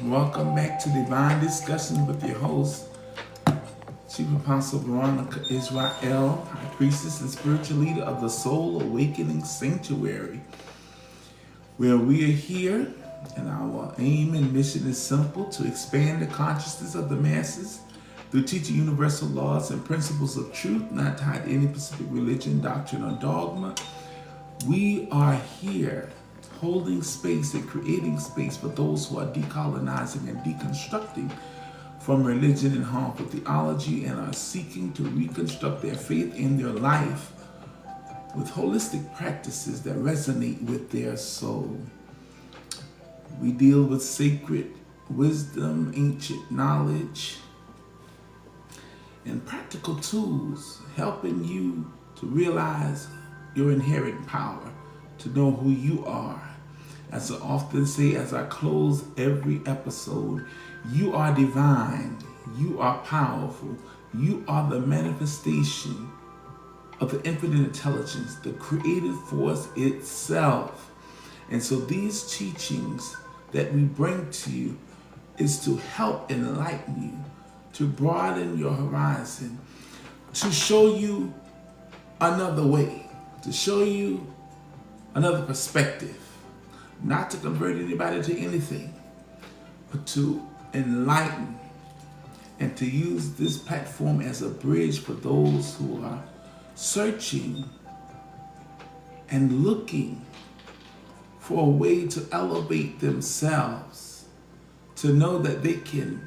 Welcome back to Divine Discussions with your host, Chief Apostle Veronica Yisrael, High Priestess and Spiritual Leader of the Soul Awakening Sanctuary, where we are here and our aim and mission is simple: to expand the consciousness of the masses through teaching universal laws and principles of truth, not tied to any specific religion, doctrine, or dogma. We are here holding space and creating space for those who are decolonizing and deconstructing from religion and harmful theology and are seeking to reconstruct their faith in their life with holistic practices that resonate with their soul. We deal with sacred wisdom, ancient knowledge, and practical tools, helping you to realize your inherent power, to know who you are. As I often say as I close every episode, you are divine, you are powerful, you are the manifestation of the infinite intelligence, the creative force itself. And so these teachings that we bring to you is to help enlighten you, to broaden your horizon, to show you another way, to show you another perspective, not to convert anybody to anything, but to enlighten and to use this platform as a bridge for those who are searching and looking for a way to elevate themselves, to know that they can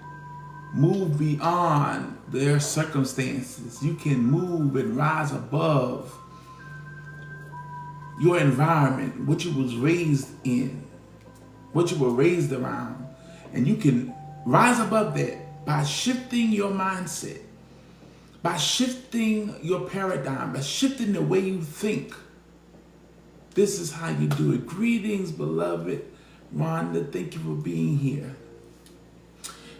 move beyond their circumstances. You can move and rise above your environment, what you was raised in, what you were raised around. And you can rise above that by shifting your mindset, by shifting your paradigm, by shifting the way you think. This is how you do it. Greetings, beloved Rhonda. Thank you for being here.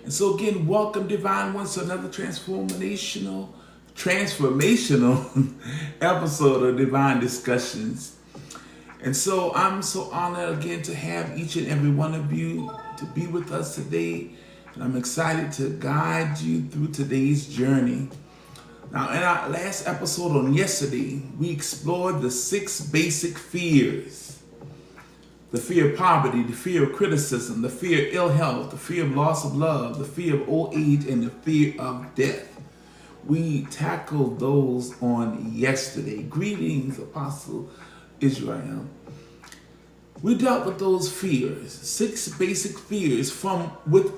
And so again, welcome, Divine Ones, to another transformational episode of Divine Discussions. And so I'm so honored again to have each and every one of you to be with us today. And I'm excited to guide you through today's journey. Now, in our last episode on yesterday, we explored the 6 basic fears. The fear of poverty, the fear of criticism, the fear of ill health, the fear of loss of love, the fear of old age, and the fear of death. We tackled those on yesterday. Greetings, Apostle Israel. We dealt with those fears, 6 basic fears.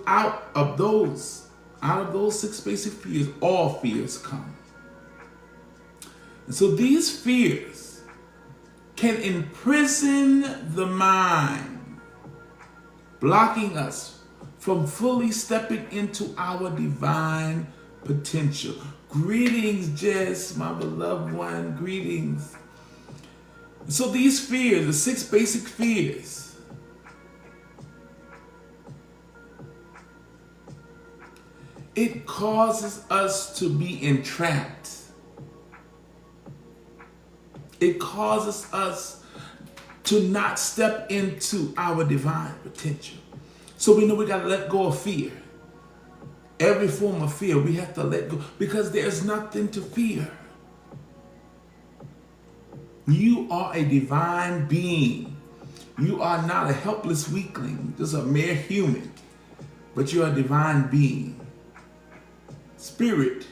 Out of those 6 basic fears, all fears come. And so these fears can imprison the mind, blocking us from fully stepping into our divine potential. Greetings, Jess, my beloved one, greetings. So these fears, the 6 basic fears, it causes us to be entrapped. It causes us to not step into our divine potential. So we know we got to let go of fear. Every form of fear we have to let go, because there's nothing to fear. You are a divine being. You are not a helpless weakling, just a mere human, but you're a divine being. Spirit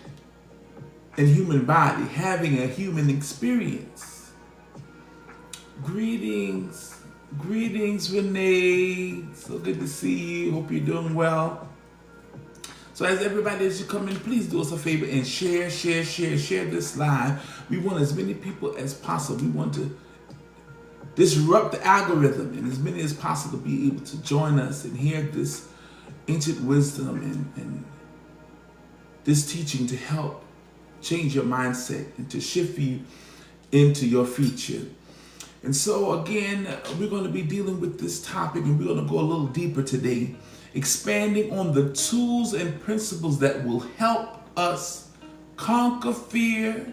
and human body having a human experience. Greetings, Renee. So good to see you. Hope you're doing well. So as everybody, as you come in, please do us a favor and share this live. We want as many people as possible. We want to disrupt the algorithm, and as many as possible be able to join us and hear this ancient wisdom and this teaching to help change your mindset and to shift you into your future. And so again, we're going to be dealing with this topic, and we're going to go a little deeper today, expanding on the tools and principles that will help us conquer fear,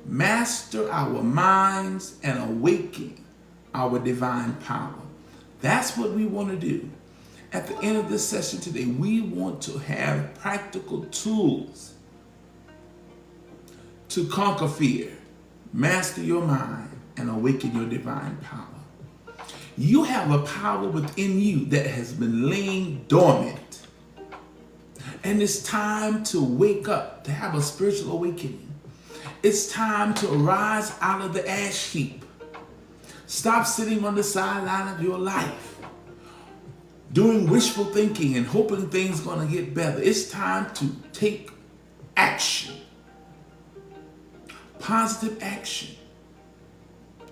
master our minds, and awaken our divine power. That's what we want to do. At the end of this session today, we want to have practical tools to conquer fear, master your mind, and awaken your divine power. You have a power within you that has been laying dormant. And it's time to wake up, to have a spiritual awakening. It's time to arise out of the ash heap. Stop sitting on the sideline of your life, doing wishful thinking and hoping things are going to get better. It's time to take action. Positive action.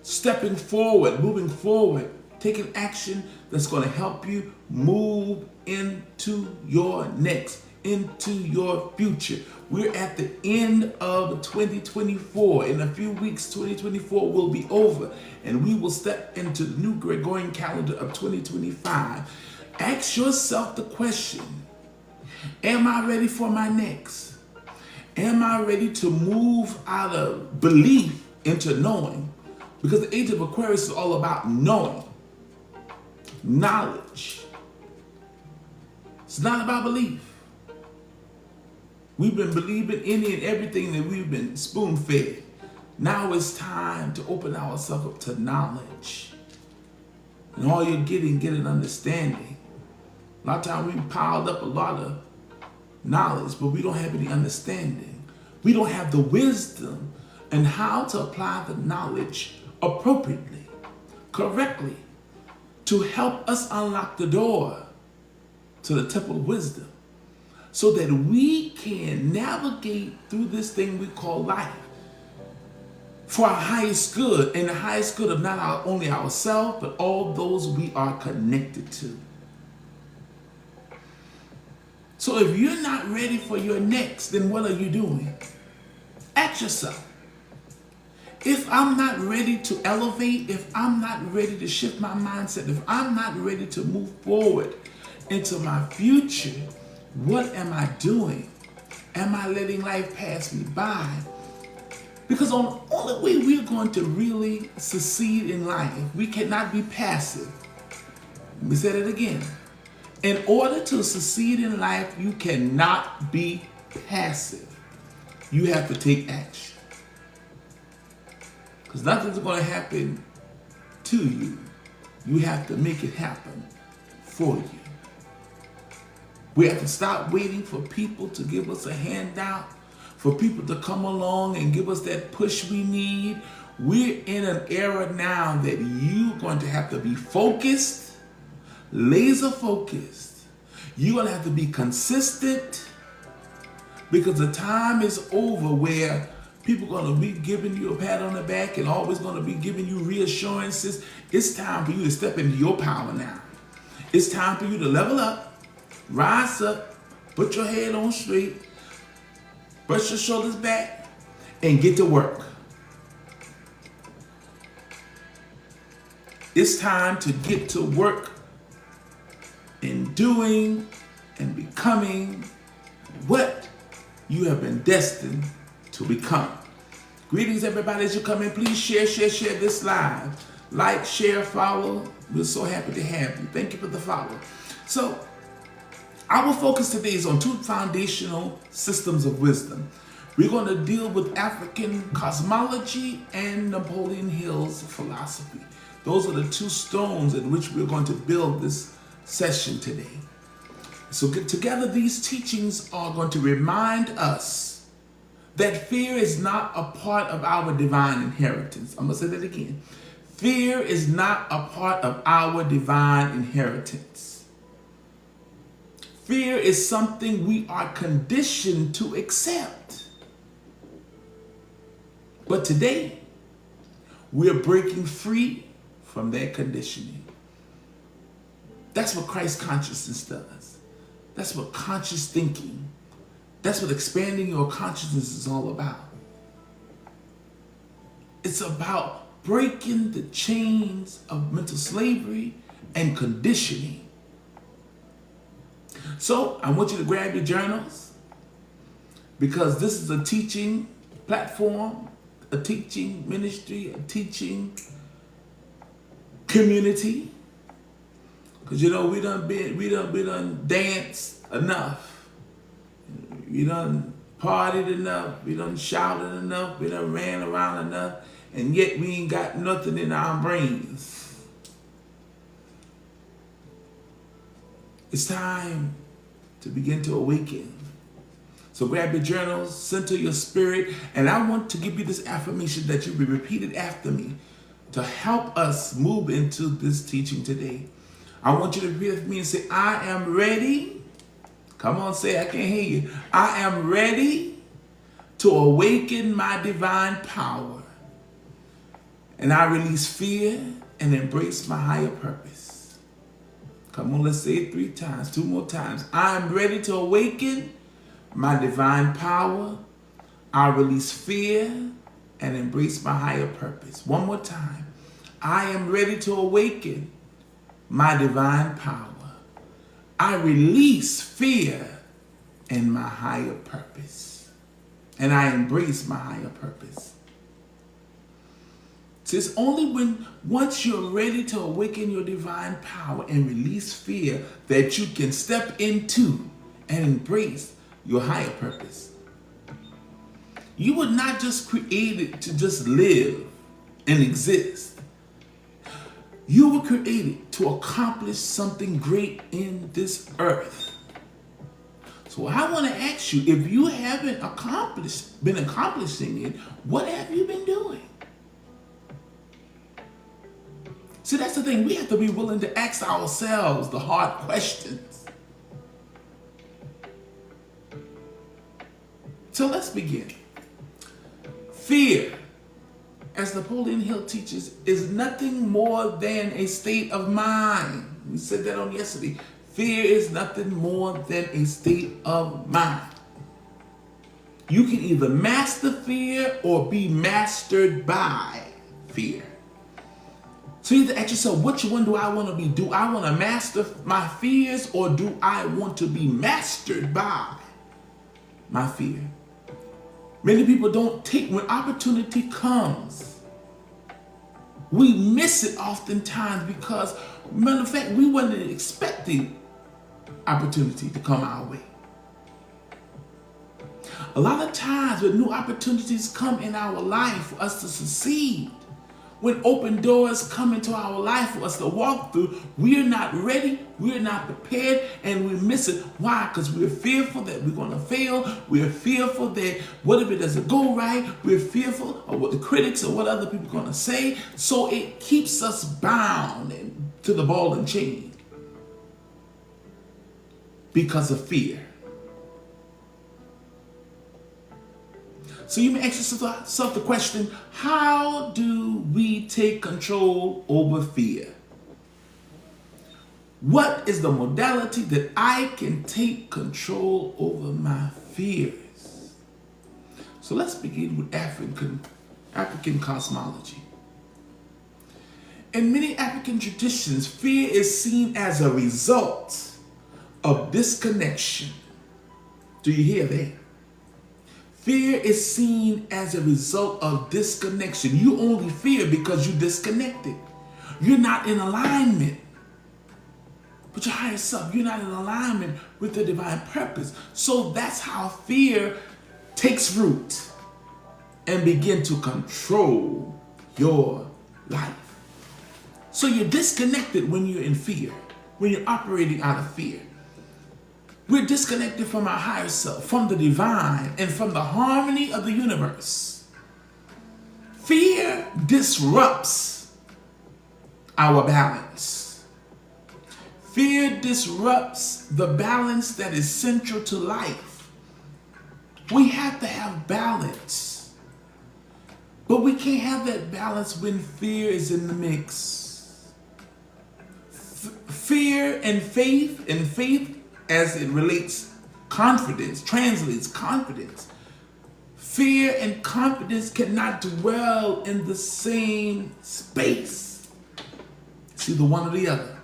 Stepping forward, moving forward, taking action that's going to help you move into your next, into your future. We're at the end of 2024. In a few weeks, 2024 will be over, and we will step into the new Gregorian calendar of 2025. Ask yourself the question, am I ready for my next? Am I ready to move out of belief into knowing? Because the age of Aquarius is all about knowing, knowledge. It's not about belief. We've been believing any and everything that we've been spoon-fed. Now it's time to open ourselves up to knowledge. And all you're getting, get an understanding. A lot of times we've piled up a lot of knowledge, but we don't have any understanding. We don't have the wisdom and how to apply the knowledge appropriately, correctly, to help us unlock the door to the temple of wisdom, so that we can navigate through this thing we call life for our highest good, and the highest good of not only ourselves, but all those we are connected to. So if you're not ready for your next, then what are you doing? Ask yourself, if I'm not ready to elevate, if I'm not ready to shift my mindset, if I'm not ready to move forward into my future, what am I doing? Am I letting life pass me by? Because the only way we're going to really succeed in life, we cannot be passive. Let me say that again. In order to succeed in life, you cannot be passive. You have to take action. Because nothing's going to happen to you. You have to make it happen for you. We have to stop waiting for people to give us a handout, for people to come along and give us that push we need. We're in an era now that you're going to have to be focused, laser focused. You're going to have to be consistent, because the time is over where people are going to be giving you a pat on the back and always going to be giving you reassurances. It's time for you to step into your power now. It's time for you to level up. Rise up, put your head on straight, brush your shoulders back, and get to work. It's time to get to work in doing and becoming what you have been destined to become. Greetings, everybody, as you come in. Please share this live. Like, share, follow. We're so happy to have you. Thank you for the follow. So, our focus today is on two foundational systems of wisdom. We're going to deal with African cosmology and Napoleon Hill's philosophy. Those are the two stones in which we're going to build this session today. So together, these teachings are going to remind us that fear is not a part of our divine inheritance. I'm going to say that again. Fear is not a part of our divine inheritance. Fear is something we are conditioned to accept. But today, we're breaking free from that conditioning. That's what Christ consciousness does. That's what conscious thinking, that's what expanding your consciousness is all about. It's about breaking the chains of mental slavery and conditioning. So I want you to grab your journals, because this is a teaching platform, a teaching ministry, a teaching community Because we done danced enough. We done partied enough. We done shouted enough. We done ran around enough. And yet we ain't got nothing in our brains. It's time to begin to awaken. So grab your journals, center your spirit, and I want to give you this affirmation that you will repeat it after me to help us move into this teaching today. I want you to repeat it with me and say, I am ready. Come on, say, I can't hear you. I am ready to awaken my divine power. And I release fear and embrace my higher purpose. Come on, let's say it 3 times, 2 more times. I am ready to awaken my divine power. I release fear and embrace my higher purpose. One more time. I am ready to awaken my divine power. I release fear and my higher purpose. And I embrace my higher purpose. So it's only once you're ready to awaken your divine power and release fear that you can step into and embrace your higher purpose. You were not just created to just live and exist. You were created to accomplish something great in this earth. So I want to ask you, if you haven't been accomplishing it, what have you been doing? See, that's the thing. We have to be willing to ask ourselves the hard questions. So let's begin. Fear, as Napoleon Hill teaches, is nothing more than a state of mind. We said that on yesterday. Fear is nothing more than a state of mind. You can either master fear or be mastered by fear. So you have to ask yourself, which one do I want to be? Do I want to master my fears, or do I want to be mastered by my fear? Many people don't take, when opportunity comes, we miss it oftentimes because, matter of fact, we weren't expecting opportunity to come our way. A lot of times when new opportunities come in our life for us to succeed, when open doors come into our life for us to walk through, we're not ready, we're not prepared, and we miss it. Why? Because we're fearful that we're going to fail. We're fearful that what if it doesn't go right? We're fearful of what the critics or what other people are going to say. So it keeps us bound to the ball and chain because of fear. So you may ask yourself the question, how do we take control over fear? What is the modality that I can take control over my fears? So let's begin with African cosmology. In many African traditions, fear is seen as a result of disconnection. Do you hear that? Fear is seen as a result of disconnection. You only fear because you're disconnected. You're not in alignment with your higher self. You're not in alignment with the divine purpose. So that's how fear takes root and begin to control your life. So you're disconnected when you're in fear, when you're operating out of fear. We're disconnected from our higher self, from the divine, and from the harmony of the universe. Fear disrupts our balance. Fear disrupts the balance that is central to life. We have to have balance. But we can't have that balance when fear is in the mix. Fear and faith as it relates confidence, translates confidence. Fear and confidence cannot dwell in the same space. It's either one or the other.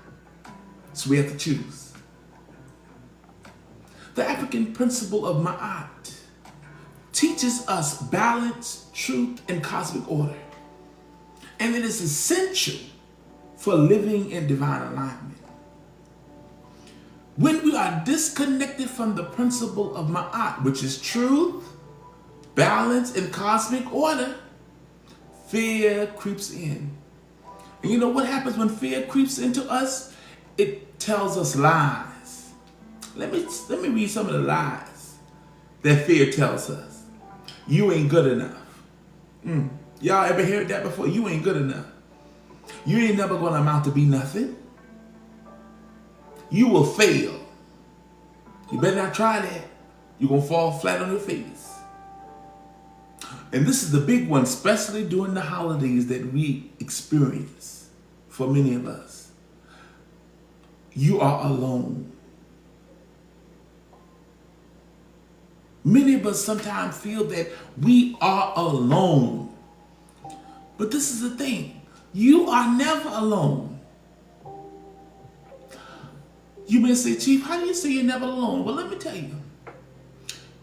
So we have to choose. The African principle of Ma'at teaches us balance, truth, and cosmic order. And it is essential for living in divine alignment. When we are disconnected from the principle of ma'at, which is truth, balance, and cosmic order, fear creeps in. And you know what happens when fear creeps into us? It tells us lies. Let me read some of the lies that fear tells us. You ain't good enough. Y'all ever heard that before? You ain't good enough. You ain't never going to amount to be nothing. You will fail. You better not try that. You're going to fall flat on your face. And this is the big one, especially during the holidays that we experience for many of us. You are alone. Many of us sometimes feel that we are alone. But this is the thing. You are never alone. You may say, Chief, how do you say you're never alone? Well, let me tell you.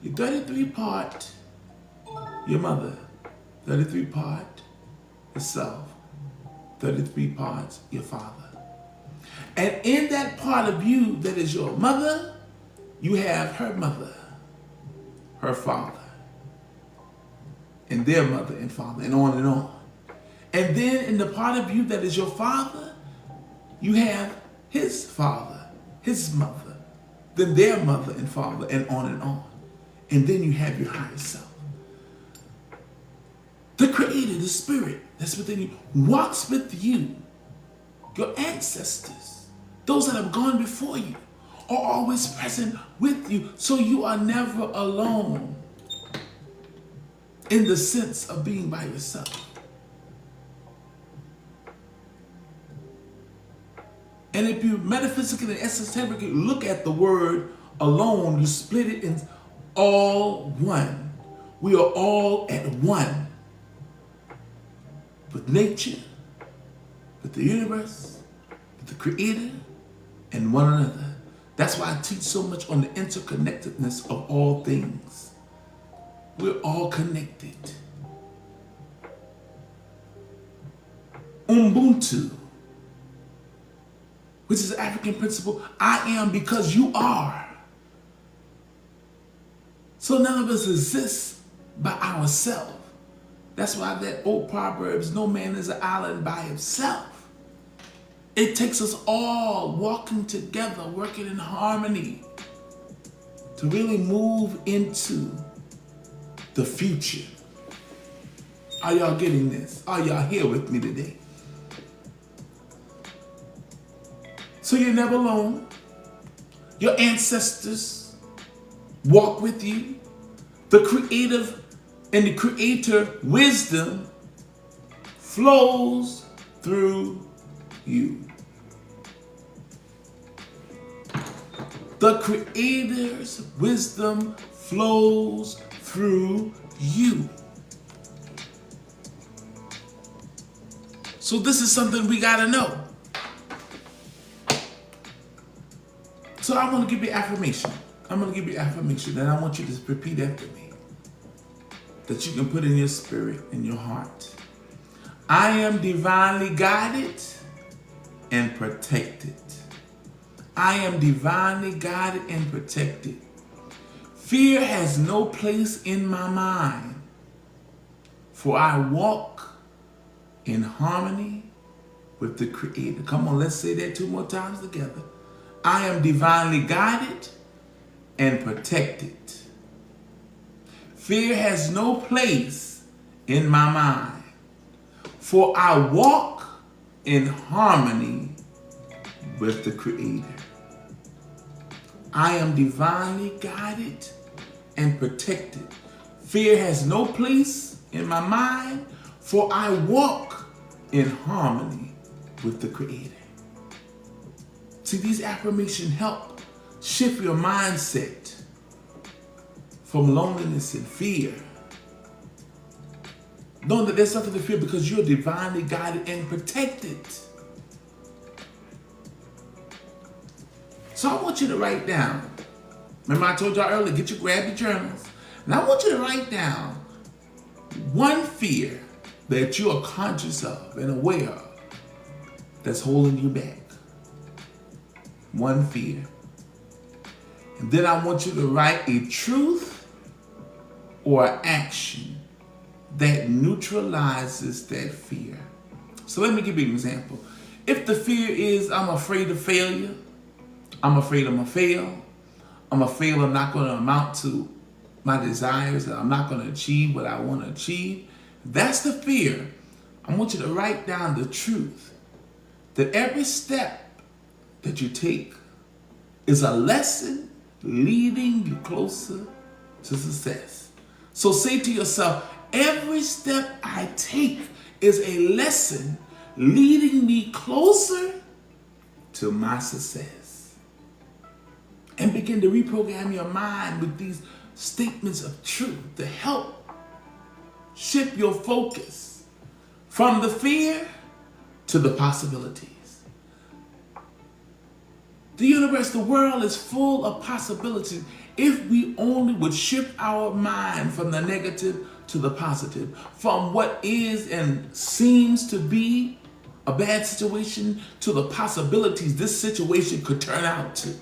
You're 33-part your mother, 33-part yourself, 33 parts your father. And in that part of you that is your mother, you have her mother, her father, and their mother and father, and on and on. And then in the part of you that is your father, you have his father, his mother, then their mother and father, and on and on. And then you have your higher self. The Creator, the Spirit that's within you, walks with you. Your ancestors, those that have gone before you, are always present with you. So you are never alone in the sense of being by yourself. And if you metaphysically and esoterically look at the word alone, you split it in all one. We are all at one with nature, with the universe, with the Creator, and one another. That's why I teach so much on the interconnectedness of all things. We're all connected. Ubuntu, which is the African principle, I am because you are. So none of us exist by ourselves. That's why that old Proverbs, no man is an island by himself. It takes us all walking together, working in harmony to really move into the future. Are y'all getting this? Are y'all here with me today? So you're never alone. Your ancestors walk with you. The creative and the Creator wisdom flows through you. The Creator's wisdom flows through you. So this is something we gotta know. So I want to give you affirmation. I'm going to give you affirmation, and I want you to repeat after me, that you can put in your spirit, in your heart. I am divinely guided and protected. I am divinely guided and protected. Fear has no place in my mind, for I walk in harmony with the Creator. Come on, let's say that 2 more times together. I am divinely guided and protected. Fear has no place in my mind, for I walk in harmony with the Creator. I am divinely guided and protected. Fear has no place in my mind, for I walk in harmony with the Creator. See, these affirmations help shift your mindset from loneliness and fear. Knowing that there's something to fear because you're divinely guided and protected. So I want you to write down. Remember I told y'all earlier, grab your journals. And I want you to write down one fear that you are conscious of and aware of that's holding you back. One fear. And then I want you to write a truth or an action that neutralizes that fear. So let me give you an example. If the fear is I'm afraid of failure, I'm afraid I'm going to fail, I'm afraid I'm not going to amount to my desires, and I'm not going to achieve what I want to achieve, that's the fear. I want you to write down the truth that every step that you take is a lesson leading you closer to success. So say to yourself, every step I take is a lesson leading me closer to my success. And begin to reprogram your mind with these statements of truth to help shift your focus from the fear to the possibilities. The universe, the world is full of possibilities if we only would shift our mind from the negative to the positive, from what is and seems to be a bad situation to the possibilities this situation could turn out to.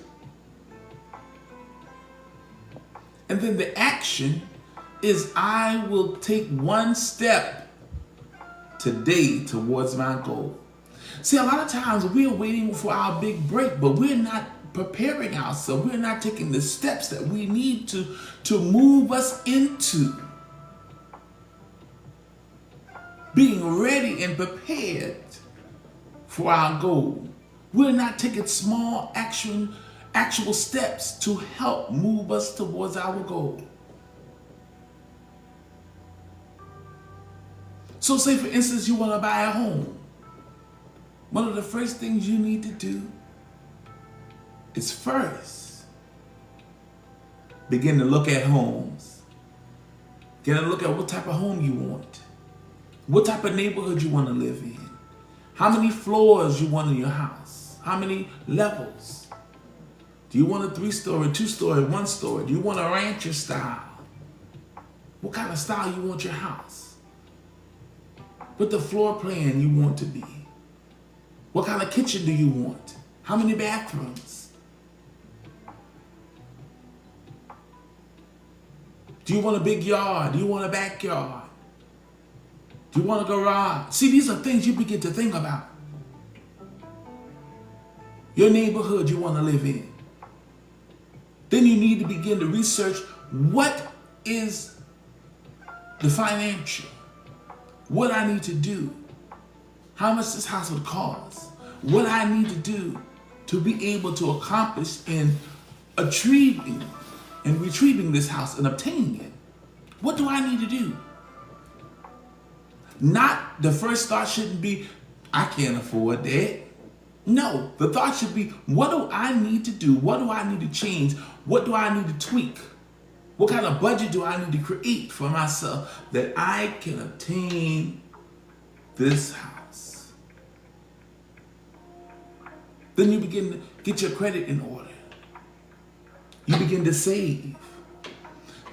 And then the action is I will take one step today towards my goal. See, a lot of times we are waiting for our big break, but we're not preparing ourselves. We're not taking the steps that we need to move us into being ready and prepared for our goal. We're not taking small actual steps to help move us towards our goal. So say, for instance, you want to buy a home. One of the first things you need to do is first begin to look at homes. Begin to look at what type of home you want. What type of neighborhood you want to live in. How many floors you want in your house. How many levels. Do you want a 3-story, 2-story, 1-story? Do you want a rancher style? What kind of style you want your house? What the floor plan you want to be? What kind of kitchen do you want? How many bathrooms? Do you want a big yard? Do you want a backyard? Do you want a garage? See, these are things you begin to think about. Your neighborhood you want to live in. Then you need to begin to research what is the financial, what I need to do, how much this house would cost, what I need to do to be able to accomplish in retrieving this house and obtaining it. What do I need to do? Not the first thought shouldn't be, I can't afford that. No, the thought should be, what do I need to do? What do I need to change? What do I need to tweak? What kind of budget do I need to create for myself that I can obtain this house? Then you begin to get your credit in order. You begin to save.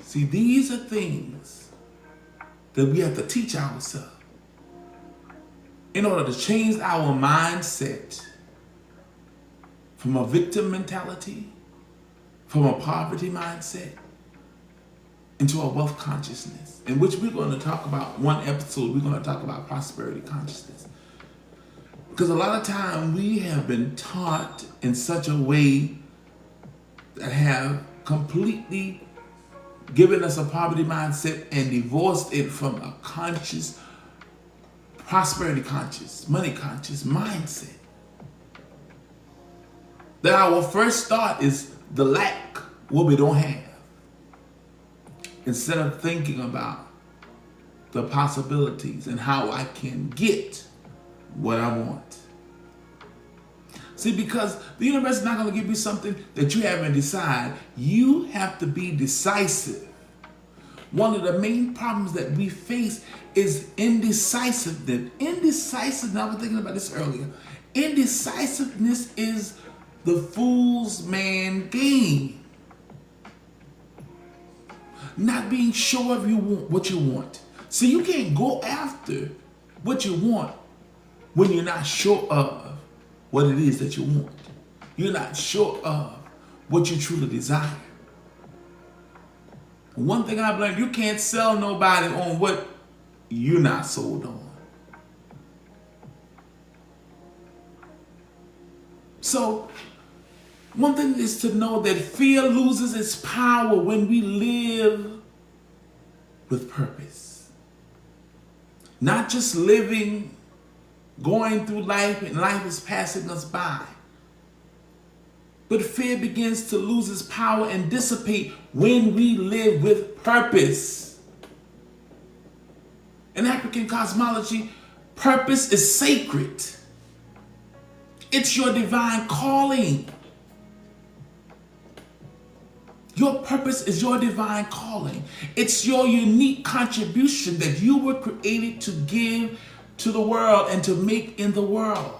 See, these are things that we have to teach ourselves in order to change our mindset from a victim mentality, from a poverty mindset, into a wealth consciousness, in which we're going to talk about one episode, we're going to talk about prosperity consciousness. Because a lot of time we have been taught in such a way that have completely given us a poverty mindset and divorced it from a conscious, prosperity conscious, money conscious mindset. That our first thought is the lack, what we don't have. Instead of thinking about the possibilities and how I can get what I want. See, because the universe is not going to give you something that you haven't decided. You have to be decisive. One of the main problems that we face is indecisiveness. Indecisiveness, I was thinking about this earlier. Indecisiveness is the fool's man game. Not being sure of what you want. See, you can't go after what you want when you're not sure of what it is that you want. You're not sure of what you truly desire. One thing I've learned, you can't sell nobody on what you're not sold on. So, one thing is to know that fear loses its power when we live with purpose. Not just living, going through life, and life is passing us by. But fear begins to lose its power and dissipate when we live with purpose. In African cosmology, purpose is sacred. It's your divine calling. Your purpose is your divine calling. It's your unique contribution that you were created to give to the world and to make in the world.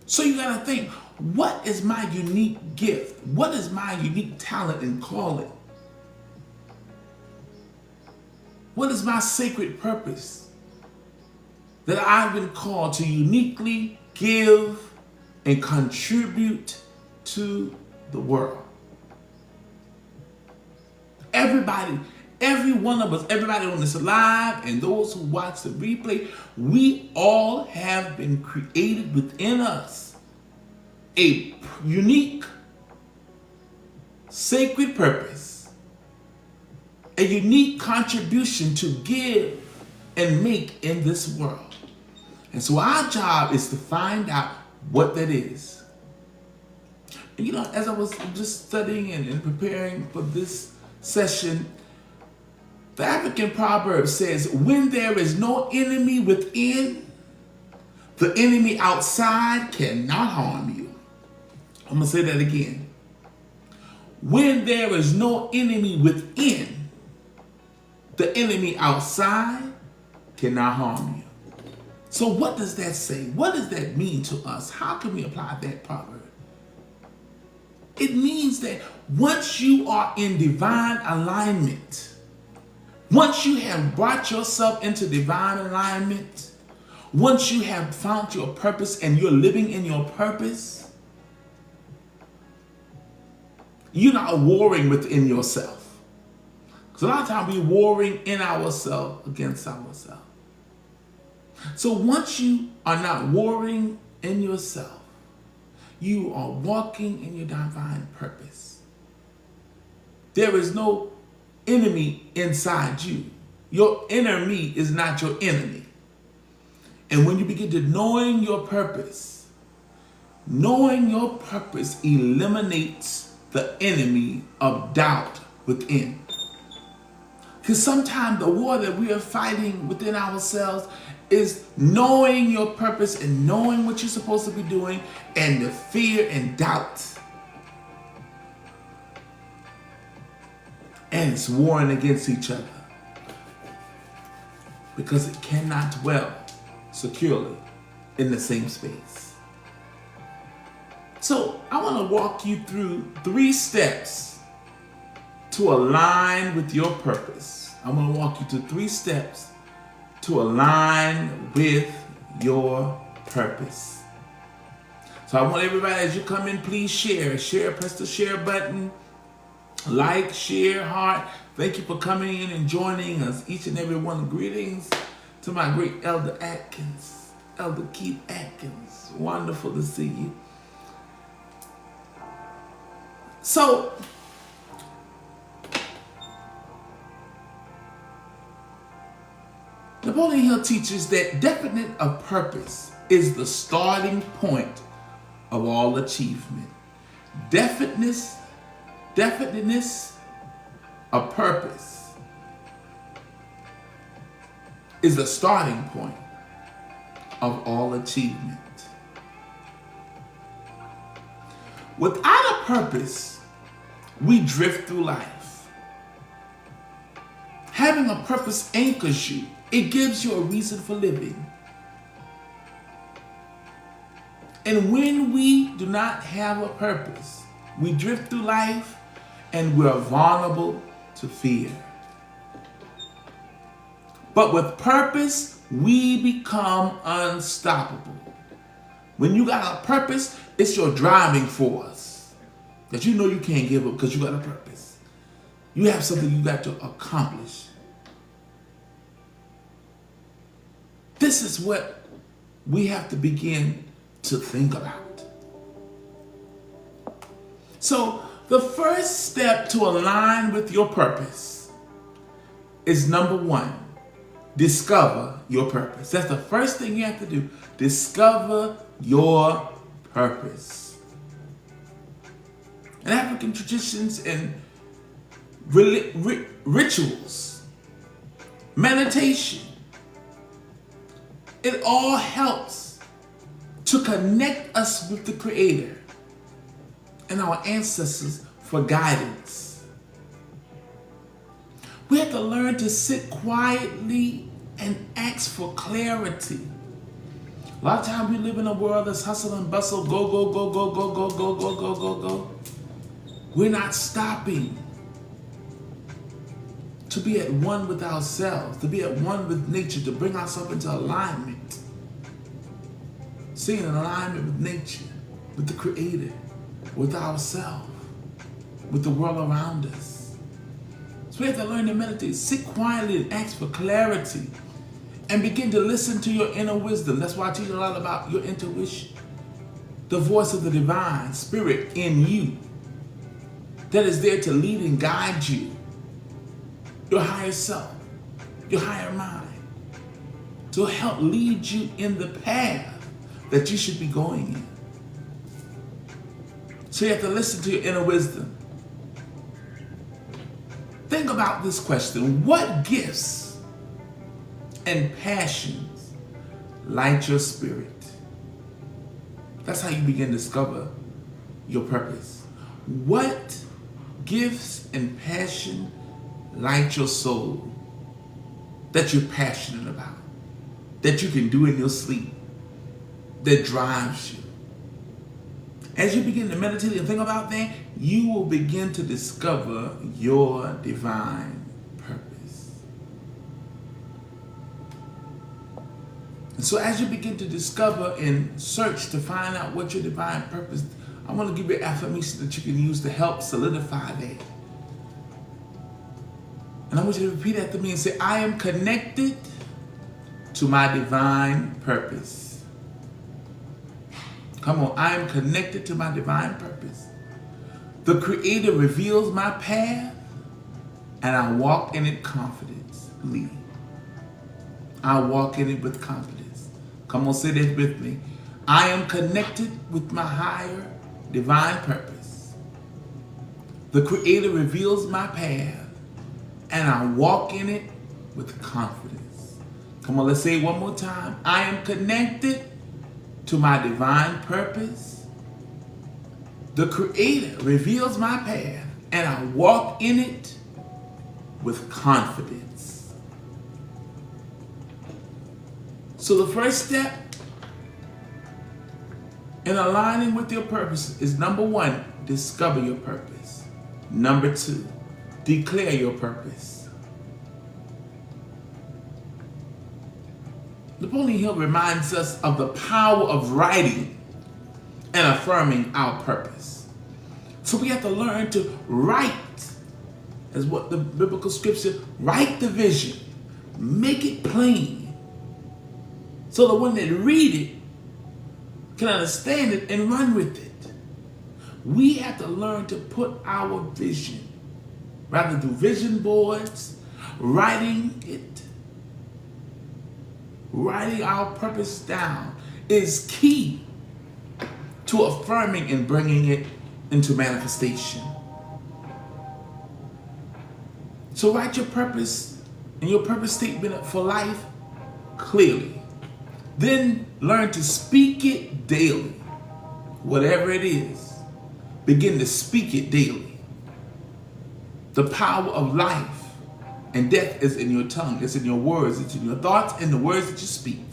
So you gotta think, what is my unique gift? What is my unique talent and calling? What is my sacred purpose that I've been called to uniquely give and contribute to the world? Everybody, every one of us, everybody on this live and those who watch the replay, we all have been created within us a unique, sacred purpose, a unique contribution to give and make in this world. And so our job is to find out what that is. And you know, as I was just studying and preparing for this session, the African proverb says, when there is no enemy within, the enemy outside cannot harm you. I'm going to say that again. When there is no enemy within, the enemy outside cannot harm you. So what does that say? What does that mean to us? How can we apply that proverb? It means that once you are in divine alignment, once you have brought yourself into divine alignment, once you have found your purpose and you're living in your purpose, you're not warring within yourself. Because a lot of times we're warring in ourselves against ourselves. So once you are not warring in yourself, you are walking in your divine purpose. There is no enemy inside you. Your inner me is not your enemy. And when you begin to knowing your purpose eliminates the enemy of doubt within. Because sometimes the war that we are fighting within ourselves is knowing your purpose and knowing what you're supposed to be doing, and the fear and doubt. And it's warring against each other because it cannot dwell securely in the same space. So I want to walk you through 3 steps to align with your purpose. I'm going to walk you through 3 steps to align with your purpose. So I want everybody, as you come in, please share, press the share button, like, share, heart. Thank you for coming in and joining us, each and every one. Greetings to my great Elder Atkins, Elder Keith Atkins. Wonderful to see you. So, Napoleon Hill teaches that definite of purpose is the starting point of all achievement. Definiteness of purpose is the starting point of all achievement. Without a purpose, we drift through life. Having a purpose anchors you. It gives you a reason for living. And when we do not have a purpose, we drift through life and we're vulnerable to fear. But with purpose, we become unstoppable. When you got a purpose, it's your driving force. that you know you can't give up because you got a purpose. You have something you got to accomplish. This is what we have to begin to think about. So the first step to align with your purpose is number one, discover your purpose. That's the first thing you have to do. Discover your purpose. In African traditions and rituals, meditation, it all helps to connect us with the Creator and our ancestors for guidance. We have to learn to sit quietly and ask for clarity. A lot of times we live in a world that's hustle and bustle, go, go, go, go, go, go, go, go, go, go, go. We're not stopping to be at one with ourselves, to be at one with nature, to bring ourselves into alignment. Seeing an alignment with nature, with the Creator, with ourselves, with the world around us. So we have to learn to meditate, sit quietly and ask for clarity, and begin to listen to your inner wisdom. That's why I teach a lot about your intuition, the voice of the divine spirit in you that is there to lead and guide you, your higher self, your higher mind, to help lead you in the path that you should be going in. So you have to listen to your inner wisdom. Think about this question. What gifts and passions light your spirit? That's how you begin to discover your purpose. What gifts and passion light your soul that you're passionate about, that you can do in your sleep, that drives you? As you begin to meditate and think about that, you will begin to discover your divine purpose. And so as you begin to discover and search to find out what your divine purpose, I want to give you an affirmation that you can use to help solidify that. And I want you to repeat after me and say, I am connected to my divine purpose. Come on, I am connected to my divine purpose. The Creator reveals my path, and I walk in it confidently. I walk in it with confidence. Come on, say that with me. I am connected with my higher divine purpose. The Creator reveals my path, and I walk in it with confidence. Come on, let's say it one more time. I am connected to my divine purpose. The Creator reveals my path, and I walk in it with confidence. So the first step in aligning with your purpose is number one, discover your purpose. Number two, declare your purpose. Napoleon Hill reminds us of the power of writing and affirming our purpose. So we have to learn to write, as what the biblical scripture, write the vision, make it plain, so that when they read it, can understand it and run with it. We have to learn to put our vision, rather through vision boards, writing it. Writing our purpose down is key to affirming and bringing it into manifestation. So write your purpose and your purpose statement for life clearly. Then learn to speak it daily. Whatever it is, begin to speak it daily. The power of life and death is in your tongue, it's in your words, it's in your thoughts and the words that you speak.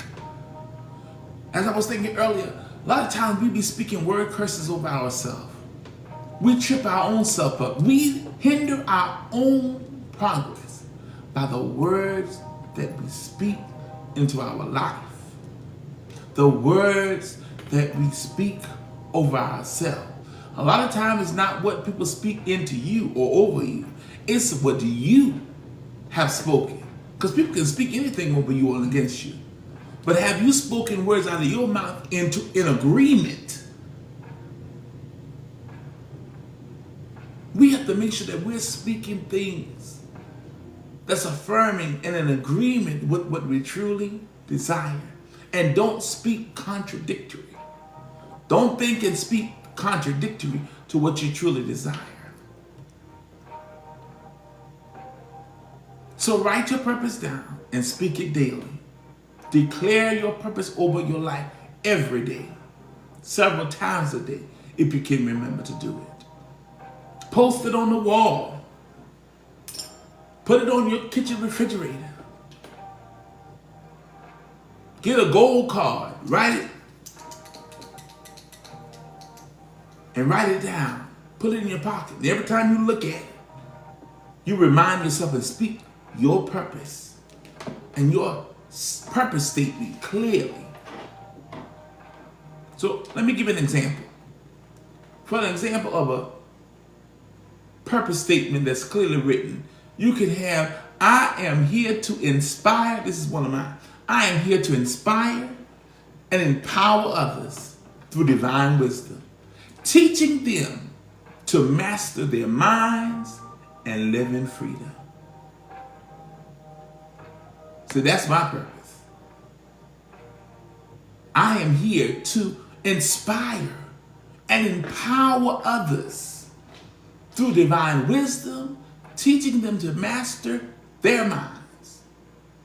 As I was thinking earlier, a lot of times we be speaking word curses over ourselves. We trip our own self up. We hinder our own progress by the words that we speak into our life. The words that we speak over ourselves. A A lot of times it's not what people speak into you or over you. It's what you have spoken. Because people can speak anything over you or against you. But have you spoken words out of your mouth in agreement? We have to make sure that we're speaking things that's affirming and in agreement with what we truly desire. And don't speak contradictory. Don't think and speak contradictory to what you truly desire. So write your purpose down and speak it daily. Declare your purpose over your life every day, several times a day, if you can remember to do it. Post it on the wall. Put it on your kitchen refrigerator. Get a gold card, write it, and write it down. Put it in your pocket. And every time you look at it, you remind yourself and speak your purpose and your purpose statement clearly. So let me give you an example. For an example of a purpose statement that's clearly written, you can have, I am here to inspire. This is one of mine. I am here to inspire and empower others through divine wisdom, teaching them to master their minds and live in freedom. So that's my purpose. I am here to inspire and empower others through divine wisdom, teaching them to master their minds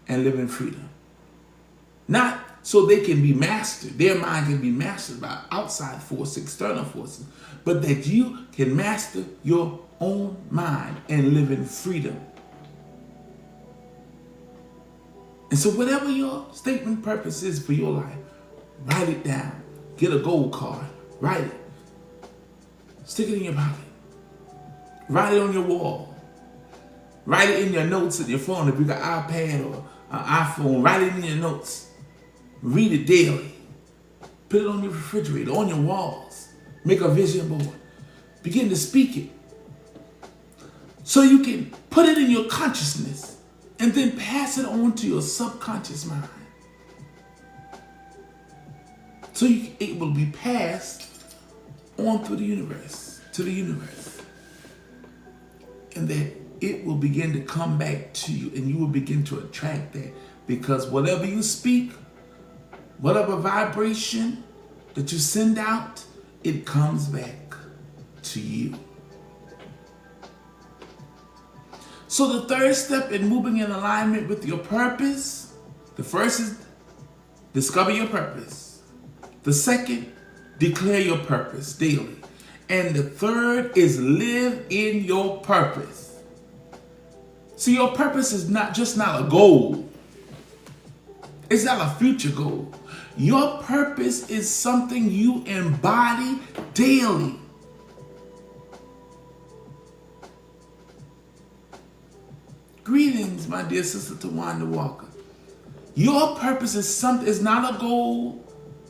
and live in freedom. Not so they can be mastered, their mind can be mastered by outside forces, external forces, but that you can master your own mind and live in freedom. And so whatever your statement purpose is for your life, write it down. Get a gold card. Write it. Stick it in your pocket. Write it on your wall. Write it in your notes in your phone. If you got an iPad or an iPhone, write it in your notes. Read it daily. Put it on your refrigerator, on your walls. Make a vision board. Begin to speak it. So you can put it in your consciousness and then pass it on to your subconscious mind. So you're able to be passed on through the universe, to the universe. And that it will begin to come back to you and you will begin to attract that. Because whatever you speak, whatever vibration that you send out, it comes back to you. So the third step in moving in alignment with your purpose, the first is discover your purpose. The second, declare your purpose daily. And the third is live in your purpose. So your purpose is not a goal. It's not a future goal. Your purpose is something you embody daily. Greetings, my dear sister Tawanda Walker. Your purpose is not a goal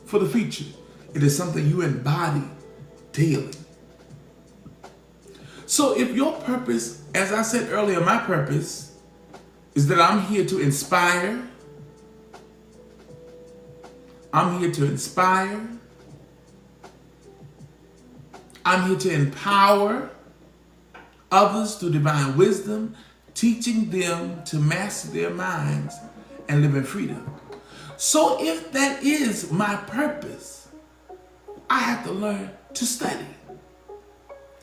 for the future. It is something you embody daily. So if your purpose, as I said earlier, my purpose is that I'm here to inspire. I'm here to inspire. I'm here to empower others through divine wisdom, teaching them to master their minds and live in freedom. So if that is my purpose, I have to learn to study.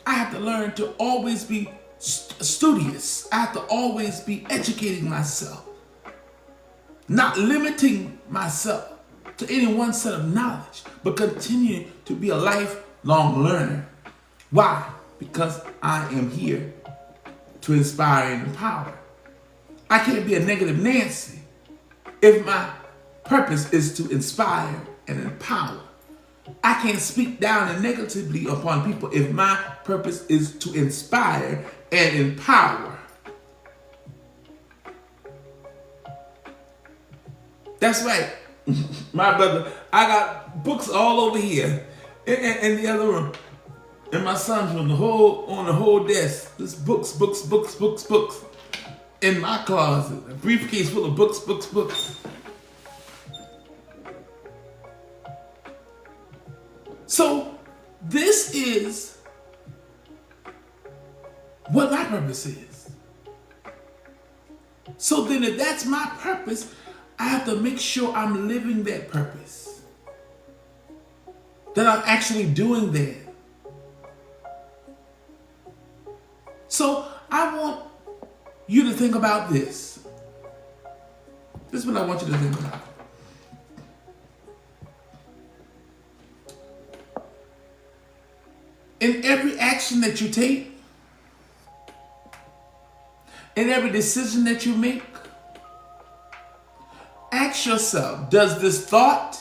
I have to learn to always be studious. I have to always be educating myself, not limiting myself to any one set of knowledge, but continuing to be a lifelong learner. Why? Because I am here to inspire and empower. I can't be a negative Nancy if my purpose is to inspire and empower. I can't speak down and negatively upon people if my purpose is to inspire and empower. That's right, my brother. I got books all over here in the other room. in my son's room, on the whole desk, just books. In my closet, a briefcase full of books. So this is what my purpose is. So then if that's my purpose, I have to make sure I'm living that purpose. That I'm actually doing that. So I want you to think about this. This is what I want you to think about. In every action that you take, in every decision that you make, ask yourself, does this thought,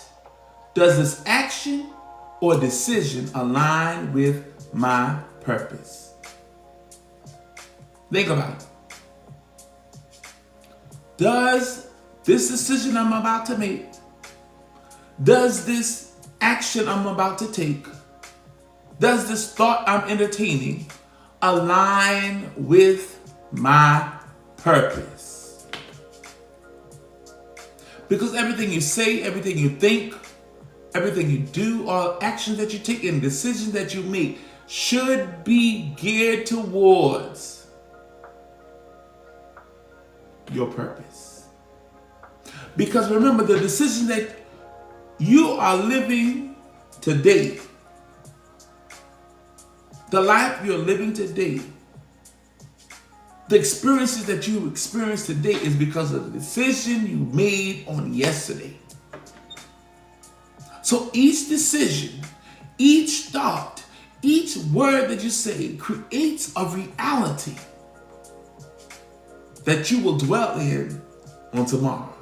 does this action or decision align with my purpose? Think about it. Does this decision I'm about to make, does this action I'm about to take, does this thought I'm entertaining align with my purpose? Because everything you say, everything you think, everything you do, all actions that you take and decisions that you make should be geared towards your purpose. Because remember, the decision that you are living today, the life you're living today, the experiences that you experience today is because of the decision you made on yesterday. So each decision, each thought, each word that you say creates a reality that you will dwell in on tomorrow.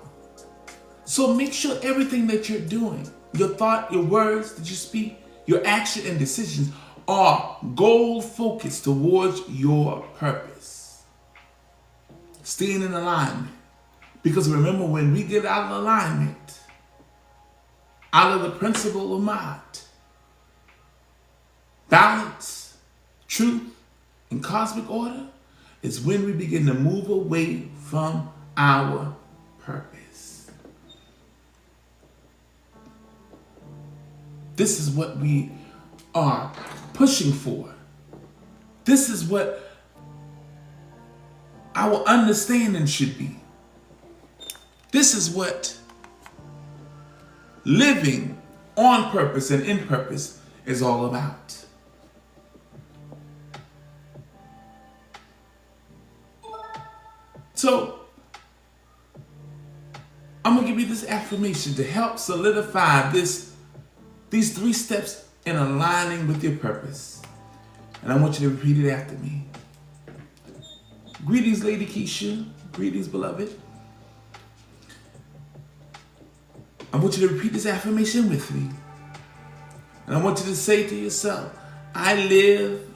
So make sure everything that you're doing, your thought, your words that you speak, your action and decisions are goal focused towards your purpose. Staying in alignment. Because remember, when we get out of alignment, out of the principle of mind, balance, truth, and cosmic order, is when we begin to move away from our purpose. This is what we are pushing for. This is what our understanding should be. This is what living on purpose and in purpose is all about. So, I'm going to give you this affirmation to help solidify these 3 steps in aligning with your purpose. And I want you to repeat it after me. Greetings, Lady Keisha. Greetings, beloved. I want you to repeat this affirmation with me. And I want you to say to yourself, I live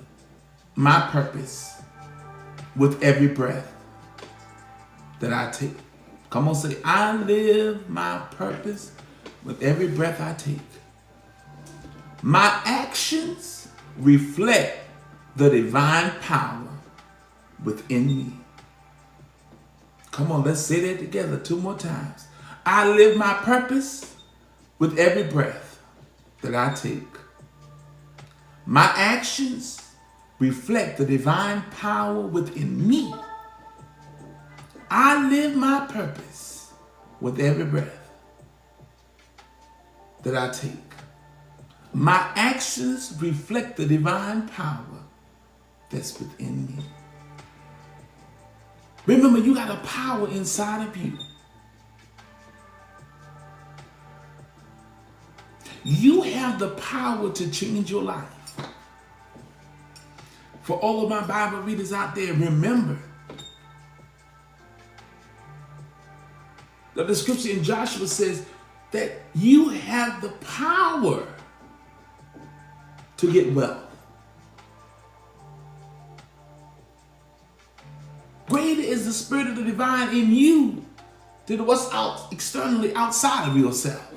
my purpose with every breath that I take. Come on, say, I live my purpose with every breath I take. My actions reflect the divine power within me. Come on, let's say that together 2 more times. I live my purpose with every breath that I take. My actions reflect the divine power within me. I live my purpose with every breath that I take. My actions reflect the divine power that's within me. Remember, you got a power inside of you. You have the power to change your life. For all of my Bible readers out there, remember that the scripture in Joshua says that you have the power to get wealth. Greater is the spirit of the divine in you than what's out externally outside of yourself.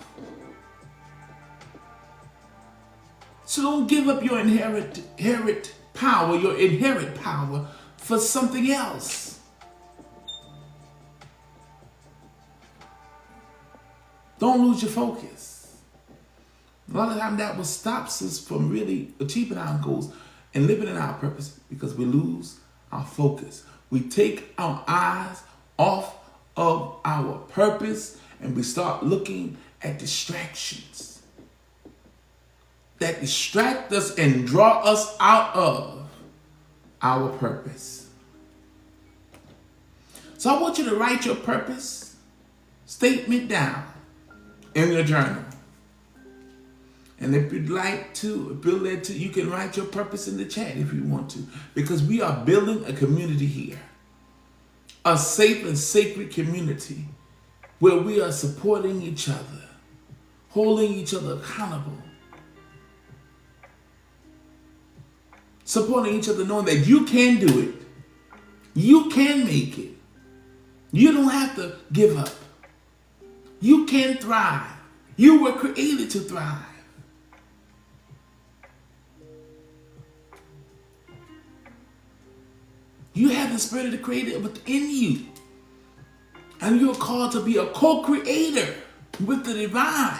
So don't give up your inherent power for something else. Don't lose your focus. A lot of times that what stops us from really achieving our goals and living in our purpose, because we lose our focus. We take our eyes off of our purpose and we start looking at distractions that distract us and draw us out of our purpose. So I want you to write your purpose statement down in your journal. And if you'd like to, you can write your purpose in the chat if you want to, because we are building a community here, a safe and sacred community where we are supporting each other, holding each other accountable, supporting each other, knowing that you can do it, you can make it, you don't have to give up, you can thrive, you were created to thrive. You have the spirit of the creator within you. And you're called to be a co-creator with the divine.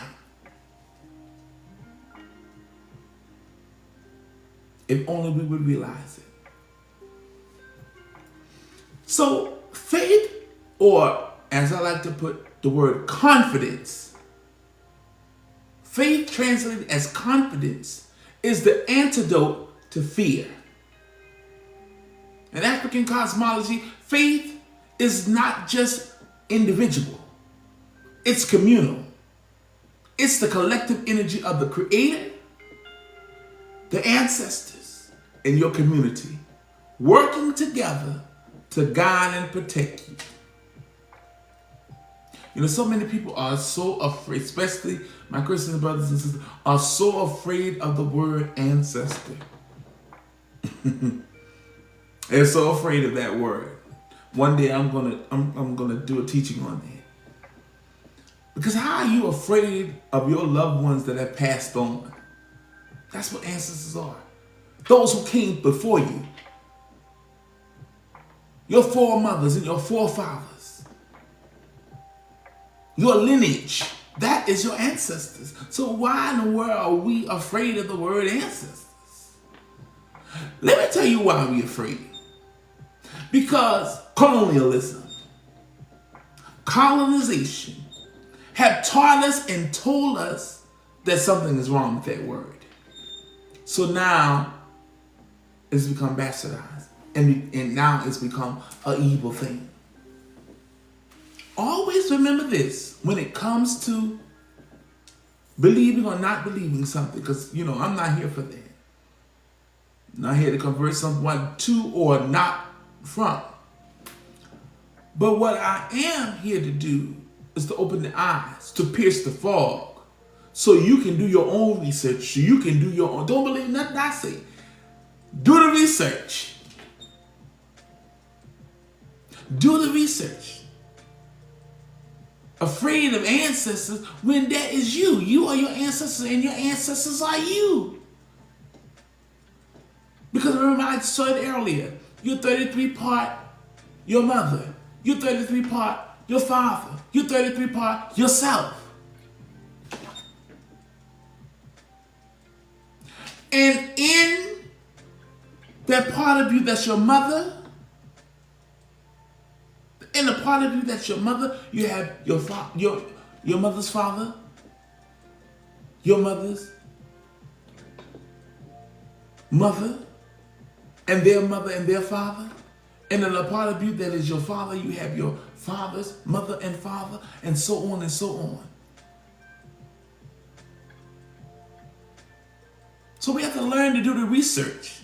If only we would realize it. So faith, or as I like to put the word confidence, faith translated as confidence is the antidote to fear. In African cosmology, faith is not just individual. It's communal. It's the collective energy of the Creator, the ancestors, and your community working together to guide and protect you. You know, so many people are so afraid, especially my Christian brothers and sisters, are so afraid of the word ancestor. They're so afraid of that word. One day I'm gonna do a teaching on that. Because how are you afraid of your loved ones that have passed on? That's what ancestors are. Those who came before you. Your foremothers and your forefathers. Your lineage. That is your ancestors. So why in the world are we afraid of the word ancestors? Let me tell you why we're afraid. Because colonialism, colonization have taught us and told us that something is wrong with that word. So now it's become bastardized, and now it's become an evil thing. Always remember this when it comes to believing or not believing something, because I'm not here for that. I'm not here to convert someone to or not from. But what I am here to do is to open the eyes, to pierce the fog, so you can do your own research, so you can do your own. Don't believe nothing I say. Do the research. Do the research. Afraid of ancestors when that is you. You are your ancestors and your ancestors are you. Because remember I said earlier, you're 33 part your mother. You're 33 part your father. You're 33 part yourself. And in that part of you that's your mother, in the part of you that's your mother, you have your mother's father, your mother's mother, and their father. And in the part of you that is your father, you have your father's mother and father, and so on and so on. So we have to learn to do the research.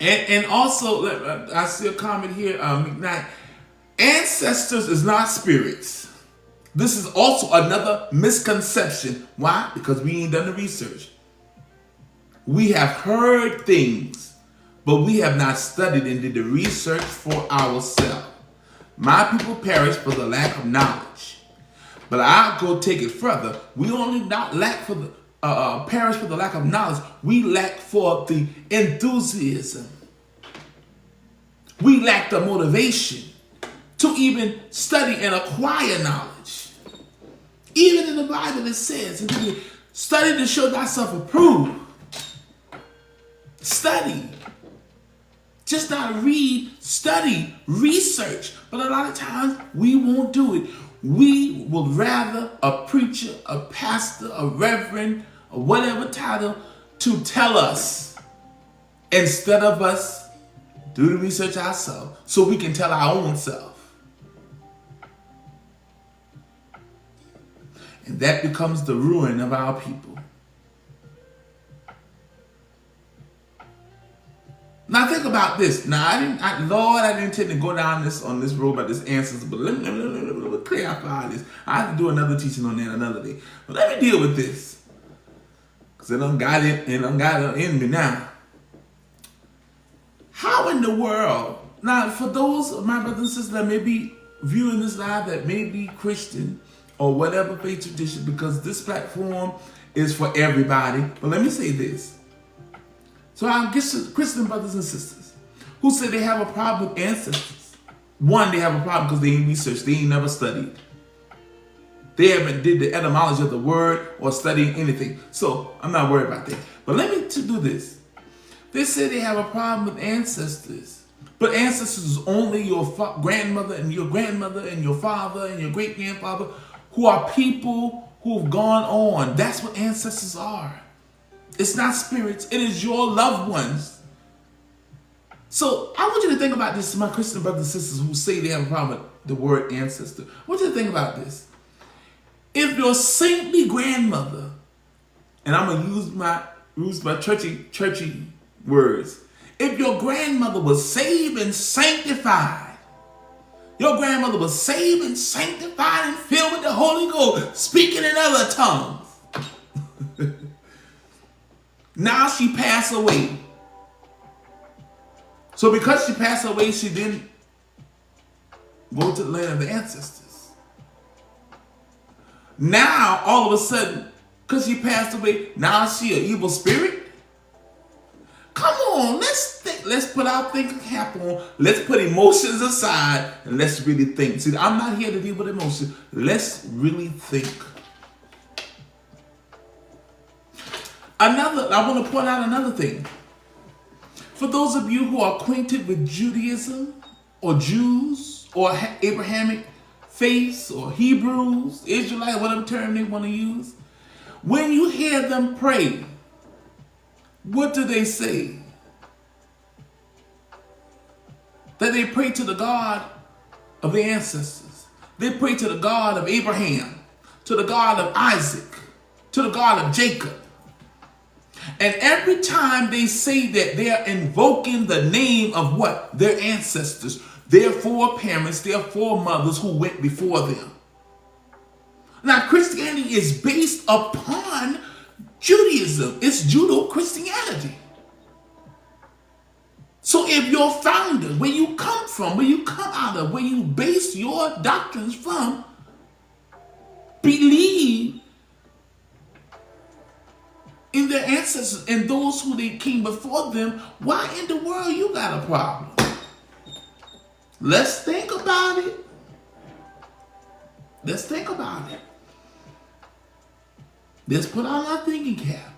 And also, I see a comment here, McKnight. Ancestors is not spirits. This is also another misconception. Why? Because we ain't done the research. We have heard things, but we have not studied and did the research for ourselves. My people perish for the lack of knowledge. But I'll go take it further. We only not lack for the perish for the lack of knowledge. We lack for the enthusiasm. We lack the motivation to even study and acquire knowledge. Even in the Bible it says, study to show thyself approved. Study. Just not read, study, research. But a lot of times we won't do it. We would rather a preacher, a pastor, a reverend, or whatever title to tell us instead of us do the research ourselves so we can tell our own self. And that becomes the ruin of our people. Now think about this. Now I didn't intend to go down on this road about this answers, but let me clarify this. I have to do another teaching on that another day. But let me deal with this. Because it done got it in me now. How in the world, now for those of my brothers and sisters that may be viewing this live that may be Christian or whatever faith tradition, because this platform is for everybody. But let me say this. So I get Christian brothers and sisters who say they have a problem with ancestors. One, they have a problem because they ain't researched, they ain't never studied. They haven't did the etymology of the word or studied anything. So I'm not worried about that. But let me do this. They say they have a problem with ancestors. But ancestors is only your grandmother and your grandmother and your father and your great-grandfather who are people who've gone on. That's what ancestors are. It's not spirits. It is your loved ones. So I want you to think about this, my Christian brothers and sisters who say they have a problem with the word ancestor. I want you to think about this. If your saintly grandmother, and I'm going to use my churchy words. If your grandmother was saved and sanctified, your grandmother was saved and sanctified and filled with the Holy Ghost, speaking in other tongues. Now she passed away. So because she passed away, she didn't go to the land of the ancestors. Now, all of a sudden, because she passed away, now she an evil spirit? Come on, let's put our thinking cap on. Let's put emotions aside and let's really think. See, I'm not here to deal with emotions. Let's really think. I want to point out another thing. For those of you who are acquainted with Judaism or Jews or Abrahamic faiths or Hebrews, Israelite, whatever term they want to use, when you hear them pray, what do they say? That they pray to the God of the ancestors. They pray to the God of Abraham, to the God of Isaac, to the God of Jacob. And every time they say that, they are invoking the name of what? Their ancestors, their foreparents, their foremothers who went before them. Now, Christianity is based upon Judaism. It's Judo-Christianity. So if your founder, where you come from, where you come out of, where you base your doctrines from, believe in their ancestors and those who they came before them, why in the world you got a problem? Let's think about it. Let's think about it. Let's put on our thinking cap.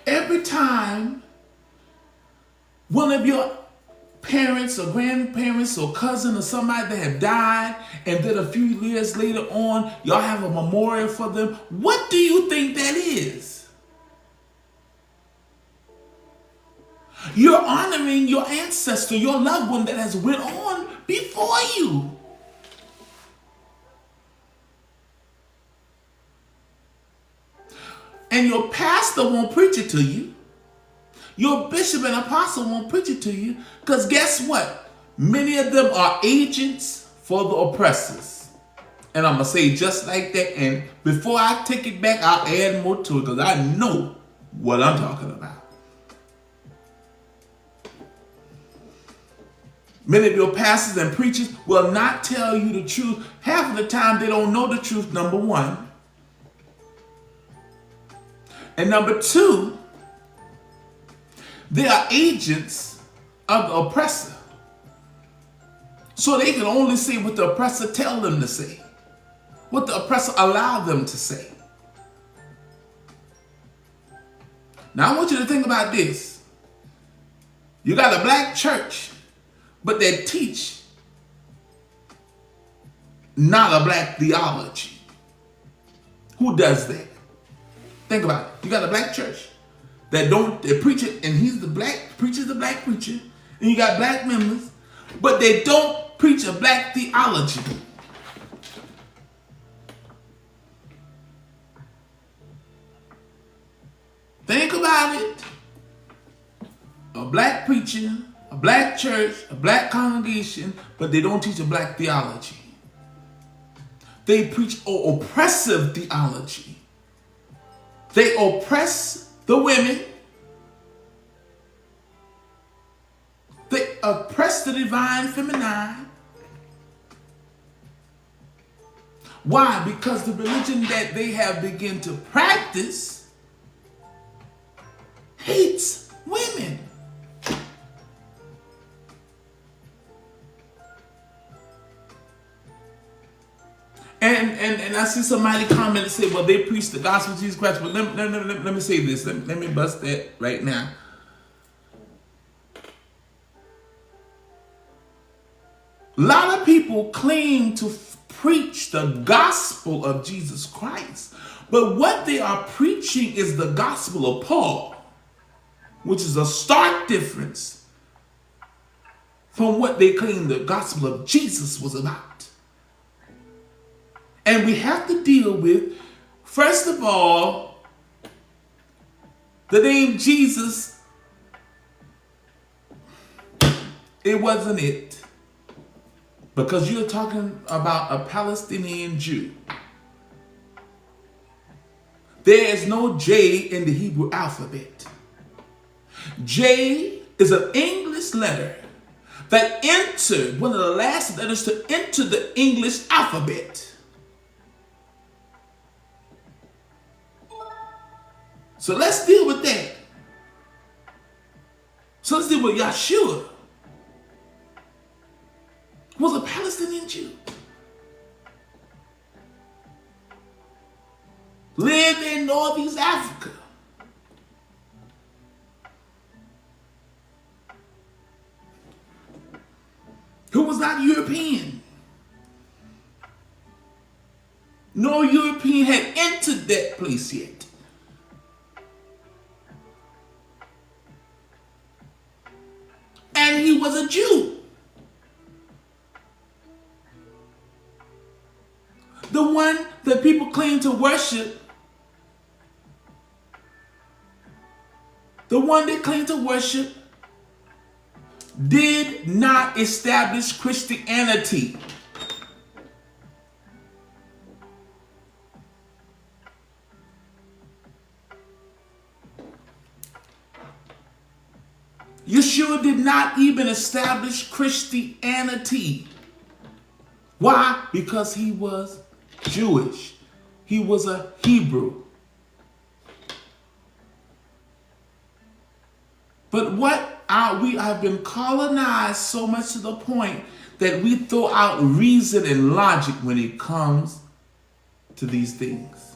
Every time one of your parents or grandparents or cousin or somebody that have died and then a few years later on, y'all have a memorial for them, what do you think that is? You're honoring your ancestor, your loved one that has went on before you. And your pastor won't preach it to you. Your bishop and apostle won't preach it to you. Because guess what? Many of them are agents for the oppressors. And I'm going to say just like that. And before I take it back, I'll add more to it because I know what I'm talking about. Many of your pastors and preachers will not tell you the truth. Half of the time they don't know the truth, number one. And number two, they are agents of the oppressor. So they can only say what the oppressor tell them to say, what the oppressor allow them to say. Now I want you to think about this. You got a black church, but they teach not a black theology. Who does that? Think about it. You got a black church that they preach it, and he's the black preacher's the black preacher, and you got black members, but they don't preach a black theology. Think about it. A black preacher, a black church, a black congregation, but they don't teach a black theology. They preach an oppressive theology. They oppress the women. They oppress the divine feminine. Why? Because the religion that they have begun to practice hates women. And I see somebody comment and say, well, they preach the gospel of Jesus Christ. But let me say this. Let me bust that right now. A lot of people claim to preach the gospel of Jesus Christ. But what they are preaching is the gospel of Paul, which is a stark difference from what they claim the gospel of Jesus was about. And we have to deal with, first of all, the name Jesus. It wasn't it. Because you're talking about a Palestinian Jew. There is no J in the Hebrew alphabet. J is an English letter that entered, one of the last letters to enter the English alphabet. So let's deal with that. So let's deal with Yeshua, who was a Palestinian Jew. Lived in Northeast Africa. Who was not European. No European had entered that place yet. And he was a Jew. The one that people claim to worship, the one they claim to worship, did not establish Christianity. Yeshua did not even establish Christianity. Why? Because he was Jewish. He was a Hebrew. But we have been colonized so much to the point that we throw out reason and logic when it comes to these things.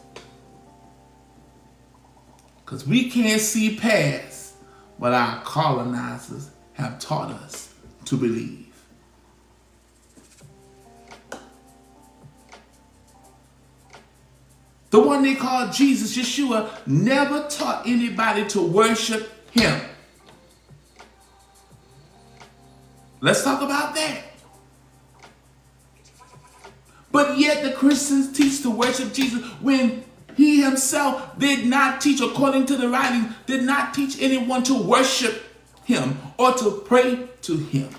Because we can't see past what our colonizers have taught us to believe. The one they call Jesus, Yeshua, never taught anybody to worship him. Let's talk about that. But yet the Christians teach to worship Jesus when he himself did not teach, according to the writings, did not teach anyone to worship him or to pray to him.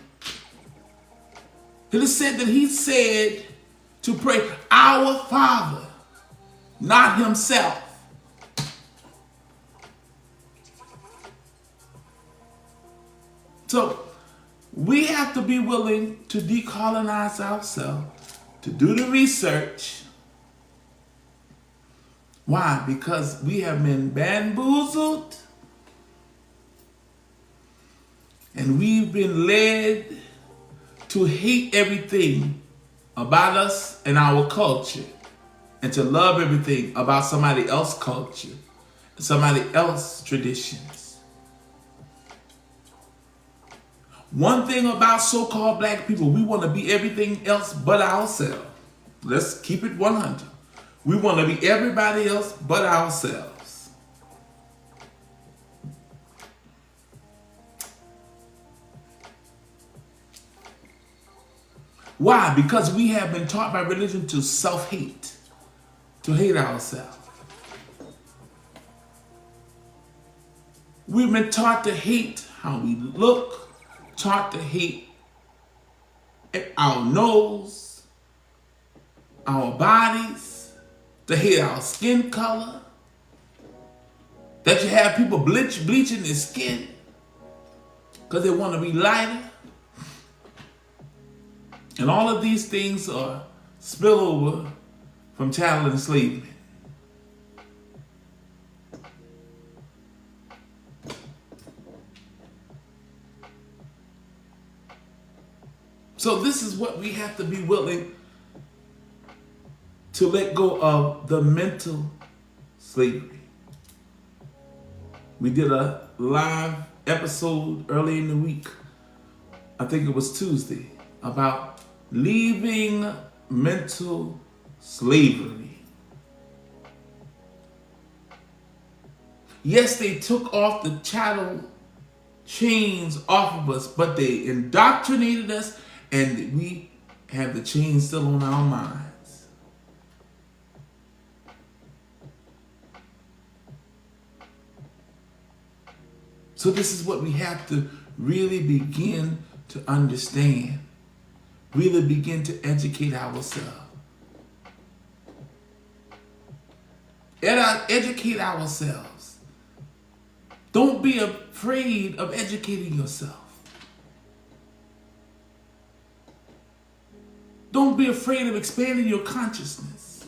It is said that he said to pray, our Father, not himself. So we have to be willing to decolonize ourselves, to do the research. Why? Because we have been bamboozled and we've been led to hate everything about us and our culture and to love everything about somebody else's culture and somebody else's traditions. One thing about so-called black people, we want to be everything else but ourselves. Let's keep it 100. We want to be everybody else but ourselves. Why? Because we have been taught by religion to self-hate, to hate ourselves. We've been taught to hate how we look, taught to hate our nose, our bodies, to hate our skin color, that you have people bleaching their skin because they want to be lighter. And all of these things are spillover from chattel enslavement. So this is what we have to be willing to let go of, the mental slavery. We did a live episode early in the week, I think it was Tuesday, about leaving mental slavery. Yes, they took off the chattel chains off of us, but they indoctrinated us, and we have the chains still on our minds. So this is what we have to really begin to understand. Really begin to educate ourselves. Educate ourselves. Don't be afraid of educating yourself. Don't be afraid of expanding your consciousness.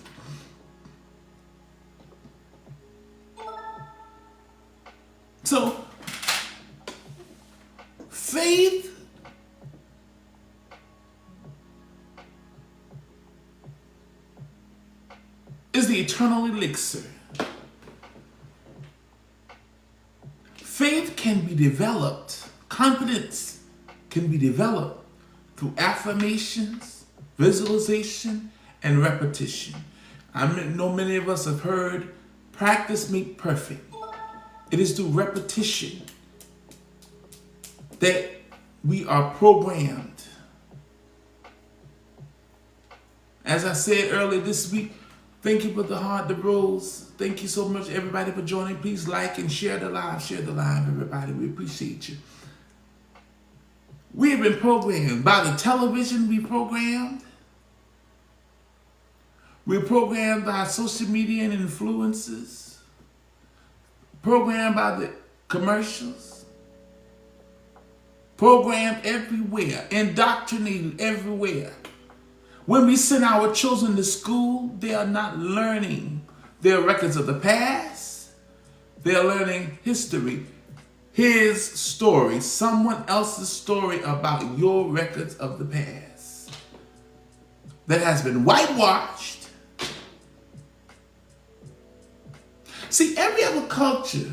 So, faith is the eternal elixir. Faith can be developed, confidence can be developed through affirmations, visualization, and repetition. I know many of us have heard, practice make perfect. It is through repetition that we are programmed. As I said earlier this week, thank you for the heart, the rose. Thank you so much, everybody, for joining. Please like and share the live. Share the live, everybody. We appreciate you. We have been programmed by the television. We're programmed by social media and influences. Programmed by the commercials. Programmed everywhere. Indoctrinated everywhere. When we send our children to school, they are not learning their records of the past. They are learning history, his story, someone else's story about your records of the past that has been whitewashed. See, every other culture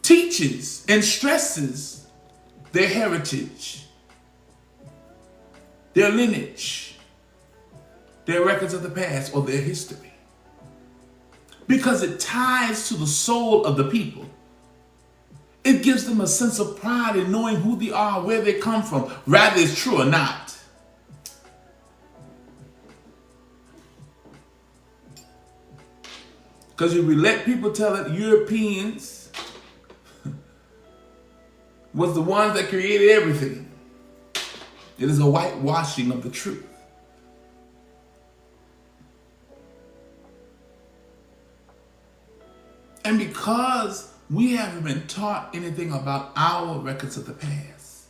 teaches and stresses their heritage, their lineage, their records of the past, or their history, because it ties to the soul of the people. It gives them a sense of pride in knowing who they are, where they come from, whether it's true or not. Because if we let people tell it, Europeans was the ones that created everything. It is a whitewashing of the truth. And because we haven't been taught anything about our records of the past,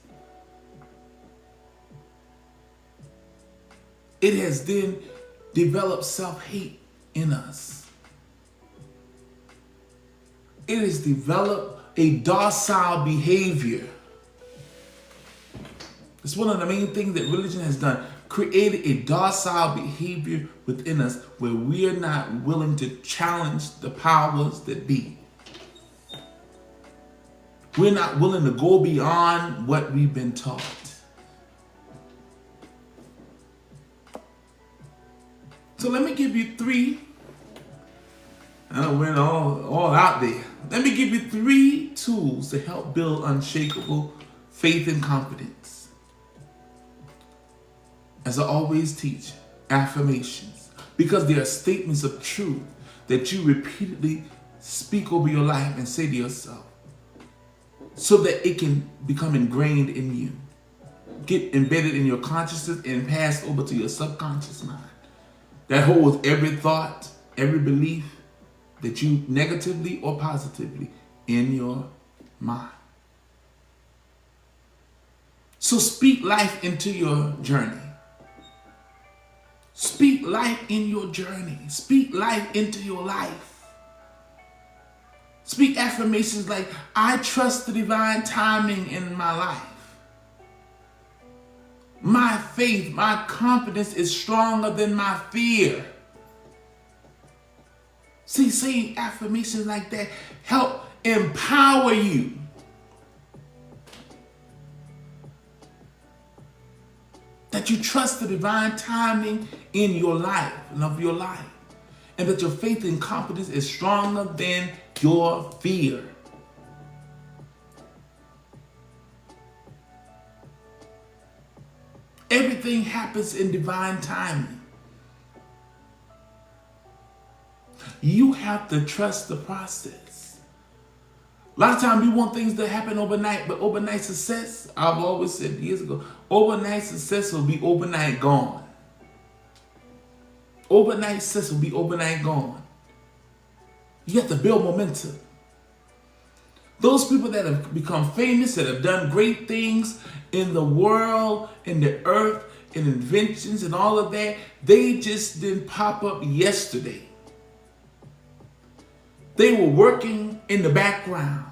it has then developed self-hate in us. It has developed a docile behavior. It's one of the main things that religion has done. Created a docile behavior within us where we are not willing to challenge the powers that be. We're not willing to go beyond what we've been taught. So let me give you three. I don't went all out there. Let me give you 3 tools to help build unshakable faith and confidence. As I always teach, affirmations, because they are statements of truth that you repeatedly speak over your life and say to yourself, so that it can become ingrained in you, get embedded in your consciousness and passed over to your subconscious mind. That holds every thought, every belief that you negatively or positively in your mind. So speak life into your journey. Speak life in your journey. Speak life into your life. Speak affirmations like, I trust the divine timing in my life. My faith, my confidence is stronger than my fear. See, saying affirmations like that help empower you. That you trust the divine timing in your life and of your life. And that your faith and confidence is stronger than your fear. Everything happens in divine timing. You have to trust the process. A lot of times we want things to happen overnight, but overnight success, I've always said years ago, overnight success will be overnight gone. Overnight success will be overnight gone. You have to build momentum. Those people that have become famous, that have done great things in the world, in the earth, in inventions and all of that, they just didn't pop up yesterday. They were working in the background.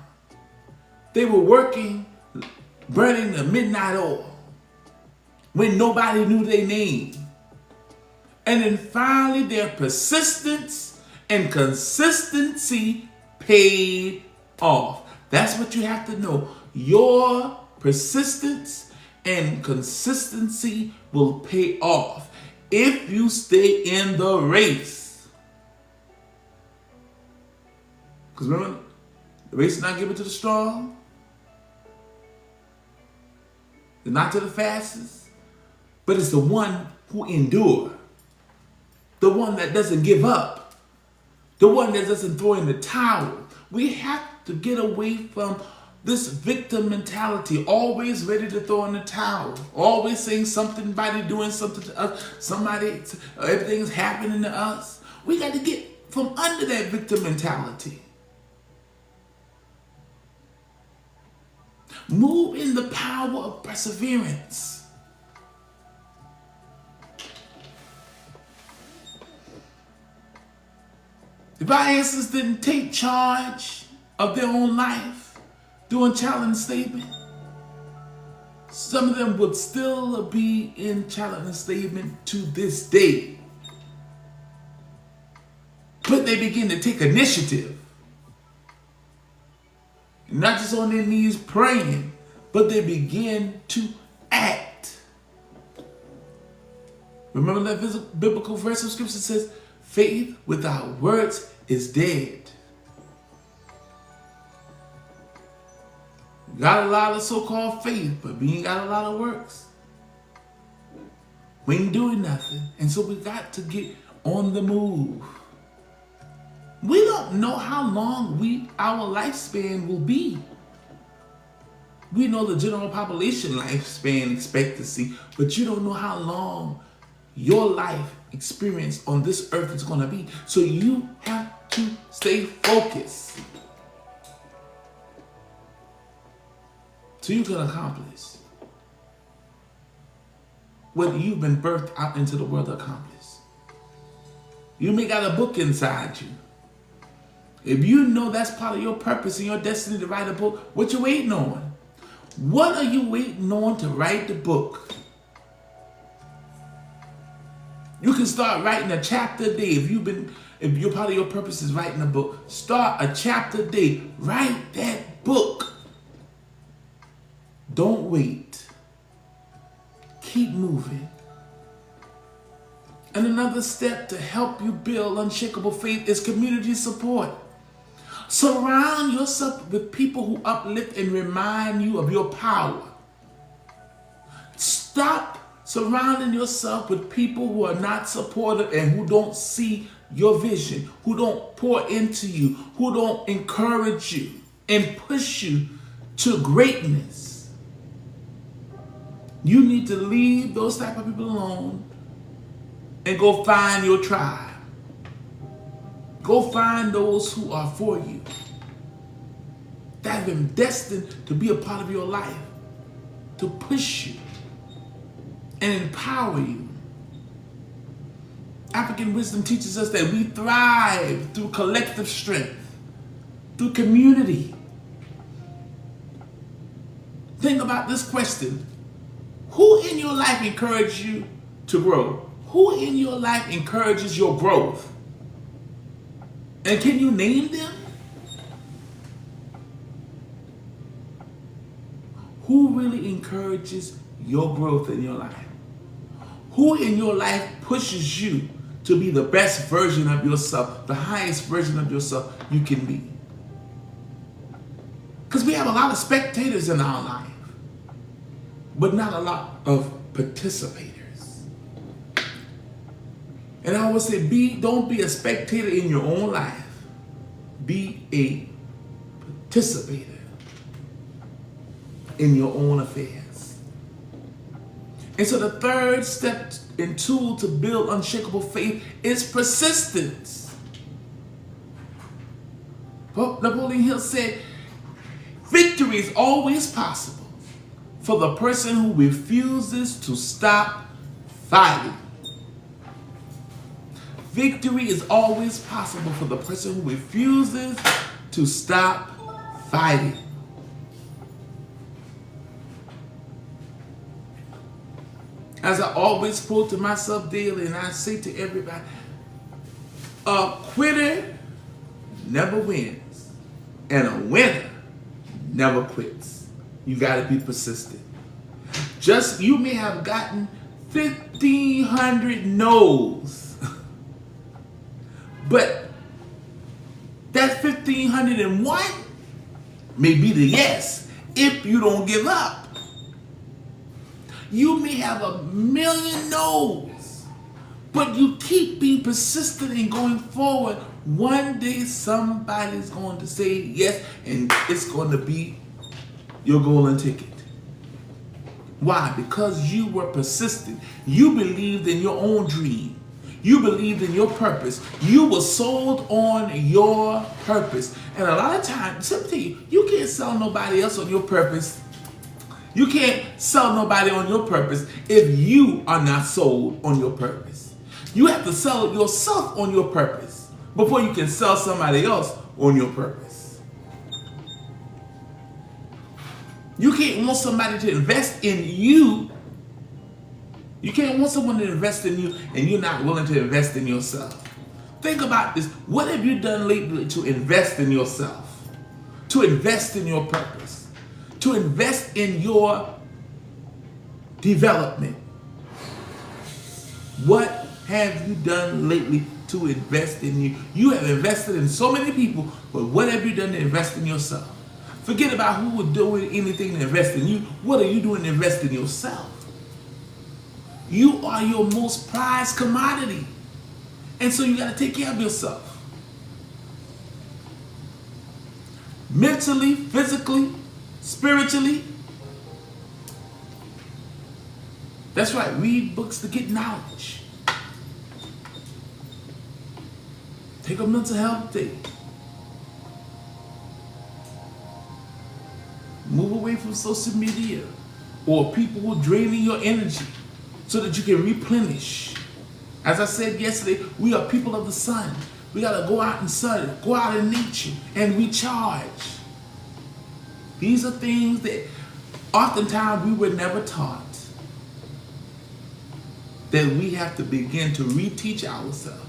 They were working, burning the midnight oil when nobody knew their name. And then finally their persistence and consistency paid off. That's what you have to know. Your persistence and consistency will pay off if you stay in the race. Because remember, the race is not given to the strong. It's not to the fastest. But it's the one who endure. The one that doesn't give up. The one that doesn't throw in the towel. We have to get away from this victim mentality. Always ready to throw in the towel. Always saying somebody doing something to us. Everything's happening to us. We got to get from under that victim mentality. Move in the power of perseverance. If our ancestors didn't take charge of their own life during child enslavement, some of them would still be in child enslavement to this day. But they begin to take initiative. Not just on their knees praying, but they begin to act. Remember that biblical verse of scripture says, faith without works is dead. We got a lot of so-called faith, but we ain't got a lot of works. We ain't doing nothing. And so we got to get on the move. We don't know how long our lifespan will be. We know the general population lifespan expectancy, but you don't know how long your life experience on this earth is going to be. So you have to stay focused so you can accomplish. what you've been birthed out into the world to accomplish. You may got a book inside you. If you know that's part of your purpose and your destiny to write a book, what you waiting on? What are you waiting on to write the book? You can start writing a chapter a day. If your part of your purpose is writing a book, start a chapter a day. Write that book. Don't wait. Keep moving. And another step to help you build unshakable faith is community support. Surround yourself with people who uplift and remind you of your power. Stop surrounding yourself with people who are not supportive and who don't see your vision, who don't pour into you, who don't encourage you and push you to greatness. You need to leave those type of people alone and go find your tribe. Go find those who are for you, that have been destined to be a part of your life, to push you and empower you. African wisdom teaches us that we thrive through collective strength, through community. Think about this question. Who in your life encourages you to grow? Who in your life encourages your growth? And can you name them? Who really encourages your growth in your life? Who in your life pushes you to be the best version of yourself, the highest version of yourself you can be? Because we have a lot of spectators in our life, but not a lot of participators. And I always say, don't be a spectator in your own life. Be a participator in your own affairs. And so the third step and tool to build unshakable faith is persistence. Napoleon Hill said, victory is always possible for the person who refuses to stop fighting. Victory is always possible for the person who refuses to stop fighting. As I always quote to myself daily, and I say to everybody, a quitter never wins, and a winner never quits. You got to be persistent. You may have gotten 1,500 no's. But that 1,501 may be the yes if you don't give up. You may have 1,000,000 no's, but you keep being persistent and going forward. One day somebody's going to say yes, and it's going to be your golden ticket. Why? Because you were persistent. You believed in your own dream. You believed in your purpose. You were sold on your purpose. And a lot of times, let me tell you, you can't sell nobody else on your purpose. You can't sell nobody on your purpose if you are not sold on your purpose. You have to sell yourself on your purpose before you can sell somebody else on your purpose. You can't want somebody to invest in you. You can't want someone to invest in you and you're not willing to invest in yourself. Think about this. What have you done lately to invest in yourself? To invest in your purpose? To invest in your development? What have you done lately to invest in you? You have invested in so many people, but what have you done to invest in yourself? Forget about who was doing anything to invest in you. What are you doing to invest in yourself? You are your most prized commodity. And so you got to take care of yourself. Mentally, physically, spiritually. That's right. Read books to get knowledge. Take a mental health day. Move away from social media or people who are draining your energy. so that you can replenish. As I said yesterday, we are people of the sun. We got to go out in sun, go out in nature and recharge. These are things that oftentimes we were never taught. That we have to begin to reteach ourselves.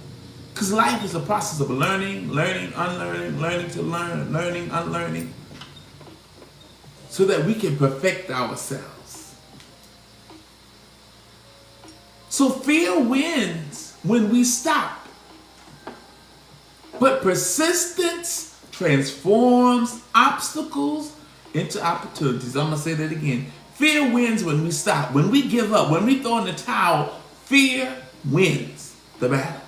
Because life is a process of learning, unlearning, learning to learn, learning, unlearning. So that we can perfect ourselves. So fear wins when we stop. But persistence transforms obstacles into opportunities. I'm going to say that again. Fear wins when we stop. When we give up, when we throw in the towel, fear wins the battle.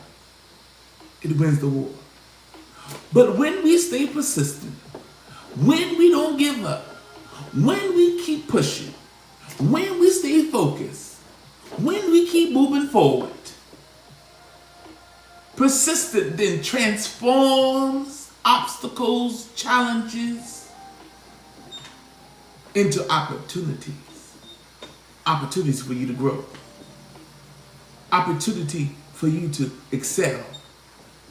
It wins the war. But when we stay persistent, when we don't give up, when we keep pushing, when we stay focused, when we keep moving forward, persistent then transforms obstacles, challenges into opportunities. Opportunities for you to grow. Opportunity for you to excel.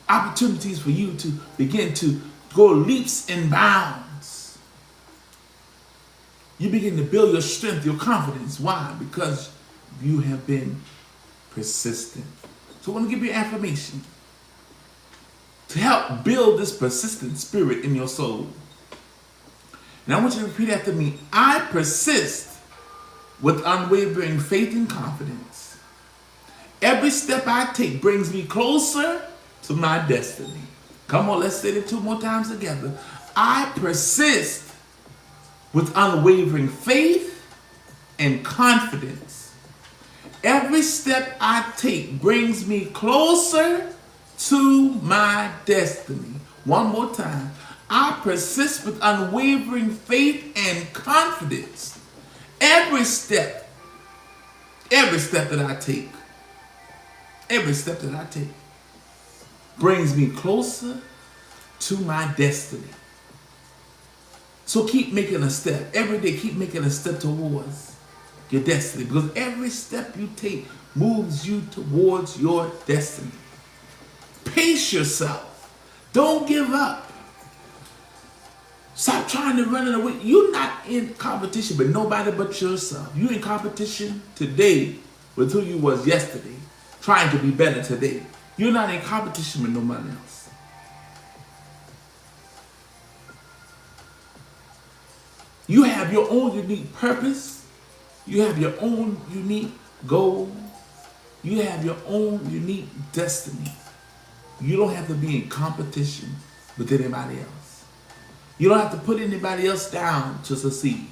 Opportunities for you to begin to go leaps and bounds. You begin to build your strength, your confidence. Why? Because you have been persistent. So I want to give you an affirmation to help build this persistent spirit in your soul. And I want you to repeat after me. I persist with unwavering faith and confidence. Every step I take brings me closer to my destiny. Come on, let's say it 2 more times together. I persist with unwavering faith and confidence. Every step I take brings me closer to my destiny. One more time. I persist with unwavering faith and confidence. Every step that I take, brings me closer to my destiny. So keep making a step. Every day, keep making a step towards your destiny. Because every step you take moves you towards your destiny. Pace yourself. Don't give up. Stop trying to run it away. You're not in competition with nobody but yourself. You're in competition today with who you was yesterday, trying to be better today. You're not in competition with nobody else. You have your own unique purpose. You have your own unique goal. You have your own unique destiny. You don't have to be in competition with anybody else. You don't have to put anybody else down to succeed.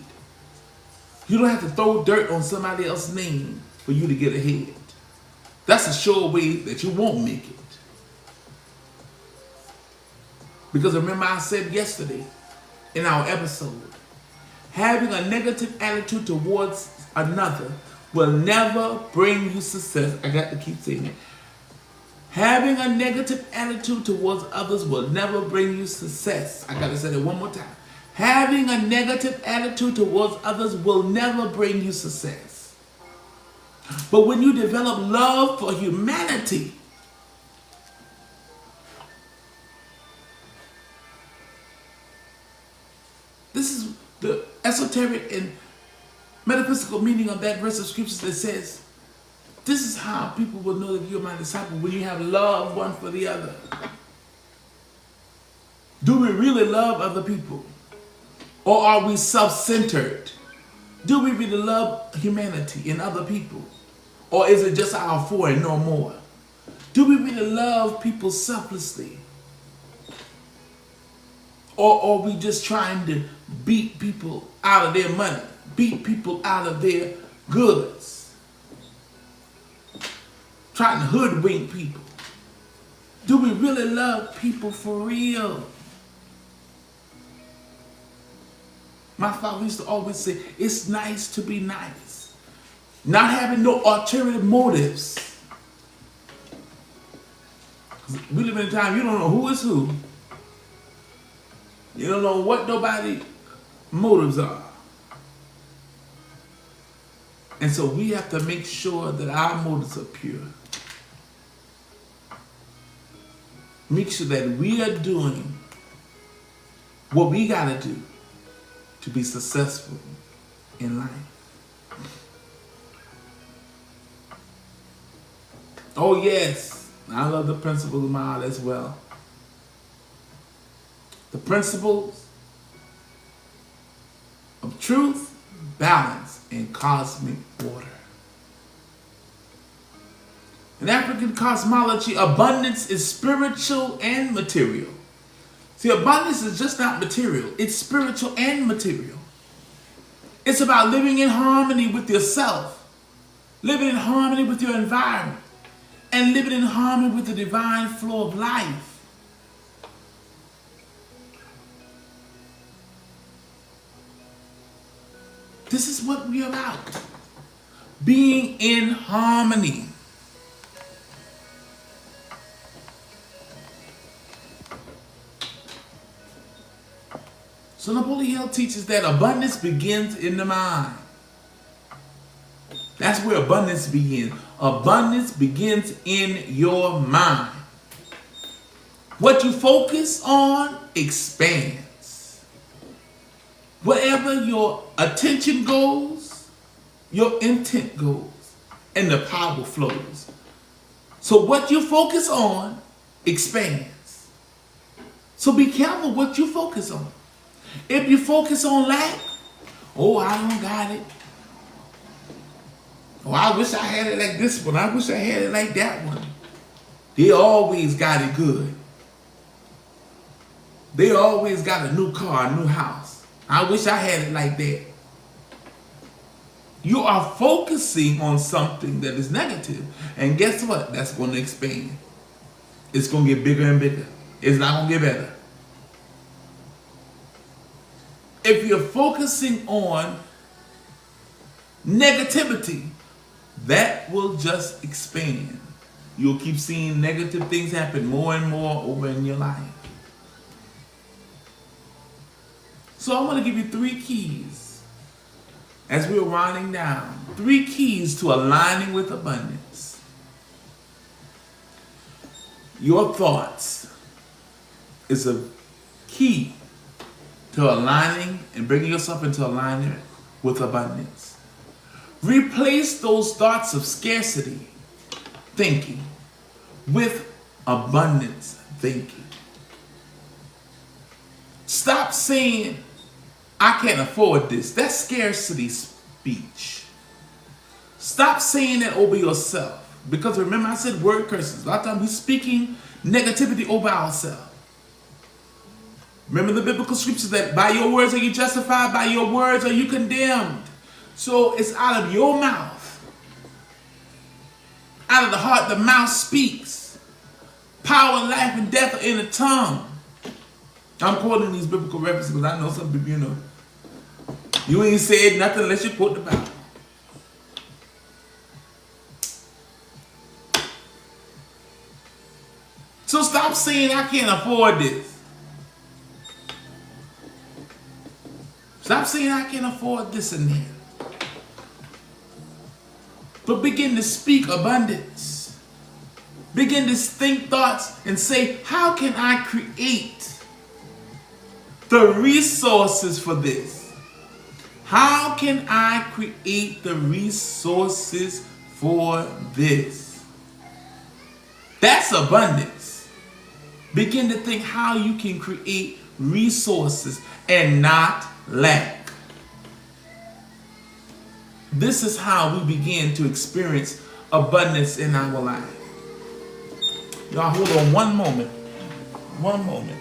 You don't have to throw dirt on somebody else's name for you to get ahead. That's a sure way that you won't make it. Because remember I said yesterday in our episode, having a negative attitude towards another will never bring you success. I got to keep saying it. Having a negative attitude towards others will never bring you success. I got to say that one more time. Having a negative attitude towards others will never bring you success. But when you develop love for humanity, this is the esoteric and metaphysical meaning of that verse of scriptures that says, this is how people will know that you're my disciple, when you have love one for the other. Do we really love other people? Or are we self-centered? Do we really love humanity and other people? Or is it just our four and no more? Do we really love people selflessly? Or are we just trying to beat people out of their money, beat people out of their goods, trying to hoodwink people? Do we really love people for real? My father used to always say, it's nice to be nice. Not having no ulterior motives. We live in a time you don't know who is who. You don't know what nobody's motives are. And so we have to make sure that our motives are pure. Make sure that we are doing what we got to do to be successful in life. Oh yes, I love the principles of my heart as well. The principles of truth, balance, and cosmic order. In African cosmology, abundance is spiritual and material. See, abundance is just not material. It's spiritual and material. It's about living in harmony with yourself, living in harmony with your environment, and living in harmony with the divine flow of life. This is what we're about. Being in harmony. So Napoleon Hill teaches that abundance begins in the mind. That's where abundance begins. Abundance begins in your mind. What you focus on expands. Wherever your attention goes, your intent goes, and the power flows. So what you focus on expands. So be careful what you focus on. If you focus on lack, oh, I don't got it. Oh, I wish I had it like this one. I wish I had it like that one. They always got it good. They always got a new car, a new house. I wish I had it like that. You are focusing on something that is negative. And guess what? That's going to expand. It's going to get bigger and bigger. It's not going to get better. If you're focusing on negativity, that will just expand. You'll keep seeing negative things happen more and more over in your life. So I want to give you 3 keys as we're winding down. 3 keys to aligning with abundance. Your thoughts is a key to aligning and bringing yourself into alignment with abundance. Replace those thoughts of scarcity thinking with abundance thinking. Stop saying, I can't afford this. That's scarcity speech. Stop saying that over yourself. Because remember, I said word curses. A lot of times we're speaking negativity over ourselves. Remember the biblical scriptures that by your words are you justified, by your words are you condemned. So it's out of your mouth. Out of the heart, the mouth speaks. Power, life, and death are in the tongue. I'm quoting these biblical references because I know some people, you ain't said nothing unless you quote the Bible. So stop saying I can't afford this. Stop saying I can't afford this and that. But begin to speak abundance. Begin to think thoughts and say, how can I create the resources for this? How can I create the resources for this? That's abundance. Begin to think how you can create resources and not lack. This is how we begin to experience abundance in our life. Y'all hold on one moment. One moment.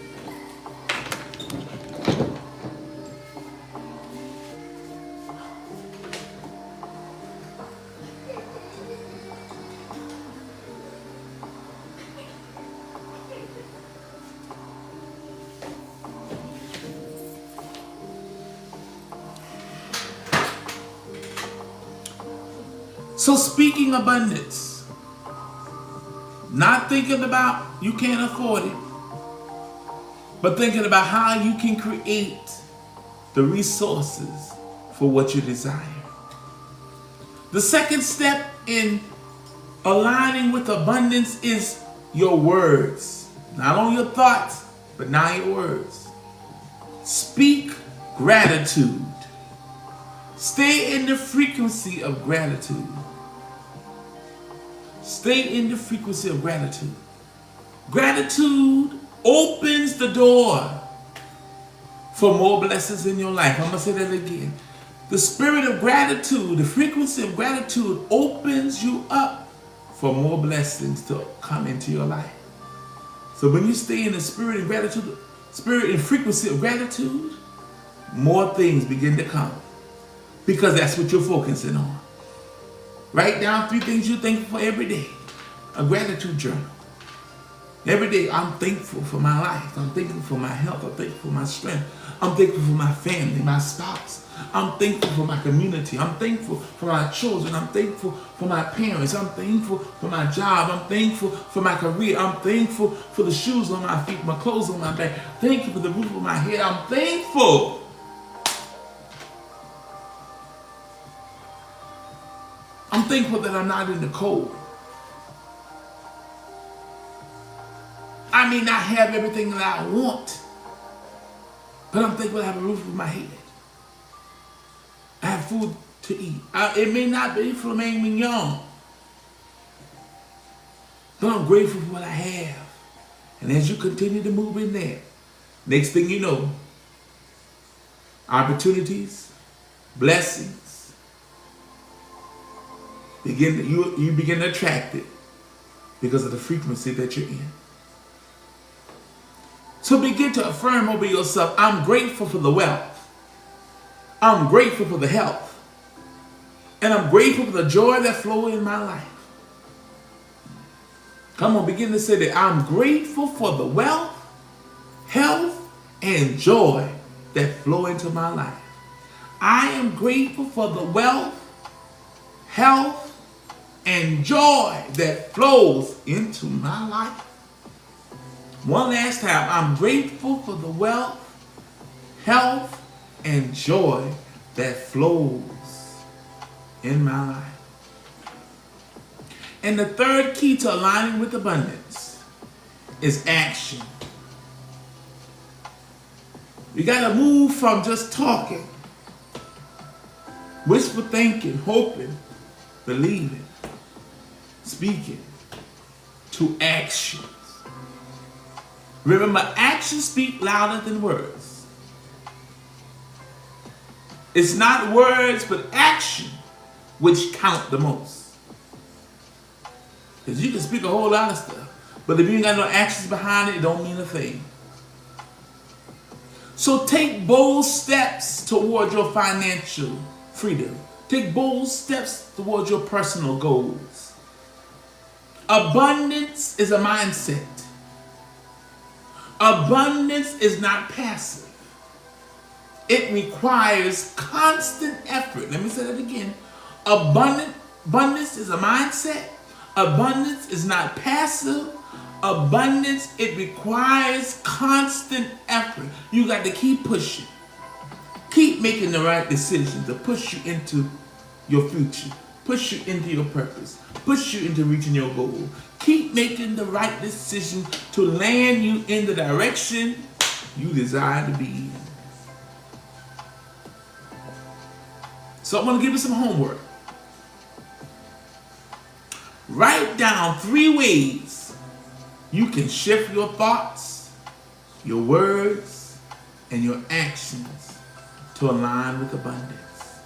So speaking abundance, not thinking about you can't afford it, but thinking about how you can create the resources for what you desire. The second step in aligning with abundance is your words. Not only your thoughts, but now your words. Speak gratitude. Stay in the frequency of gratitude. Stay in the frequency of gratitude. Gratitude opens the door for more blessings in your life. I'm going to say that again. The spirit of gratitude, the frequency of gratitude opens you up for more blessings to come into your life. So when you stay in the spirit of gratitude, spirit and frequency of gratitude, more things begin to come. Because that's what you're focusing on. Write down 3 things you're thankful for every day. A gratitude journal. Every day I'm thankful for my life. I'm thankful for my health. I'm thankful for my strength. I'm thankful for my family, my spouse. I'm thankful for my community. I'm thankful for my children. I'm thankful for my parents. I'm thankful for my job. I'm thankful for my career. I'm thankful for the shoes on my feet, my clothes on my back. Thank you for the roof over my head. I'm thankful. I'm thankful that I'm not in the cold. I may not have everything that I want, but I'm thankful I have a roof over my head. I have food to eat. It may not be filet mignon, but I'm grateful for what I have. And as you continue to move in there, next thing you know, opportunities, blessings, you begin to attract it because of the frequency that you're in. So begin to affirm over yourself, I'm grateful for the wealth. I'm grateful for the health. And I'm grateful for the joy that flows in my life. Come on, begin to say that I'm grateful for the wealth, health, and joy that flow into my life. I am grateful for the wealth, health, and joy that flows into my life. One last time, I'm grateful for the wealth, health, and joy that flows in my life. And the third key to aligning with abundance is action. You got to move from just talking, wishful thinking, hoping, believing, speaking, to actions. Remember, actions speak louder than words. It's not words, but action which count the most. Because you can speak a whole lot of stuff, but if you ain't got no actions behind it, it don't mean a thing. So take bold steps toward your financial freedom. Take bold steps towards your personal goals. Abundance is a mindset. Abundance is not passive. It requires constant effort. Let me say that again. Abundance is a mindset. Abundance is not passive. Abundance, it requires constant effort. You got to keep pushing. Keep making the right decisions to push you into your future. Push you into your purpose. Push you into reaching your goal. Keep making the right decision to land you in the direction you desire to be in. So I'm going to give you some homework. Write down 3 ways you can shift your thoughts, your words, and your actions to align with abundance.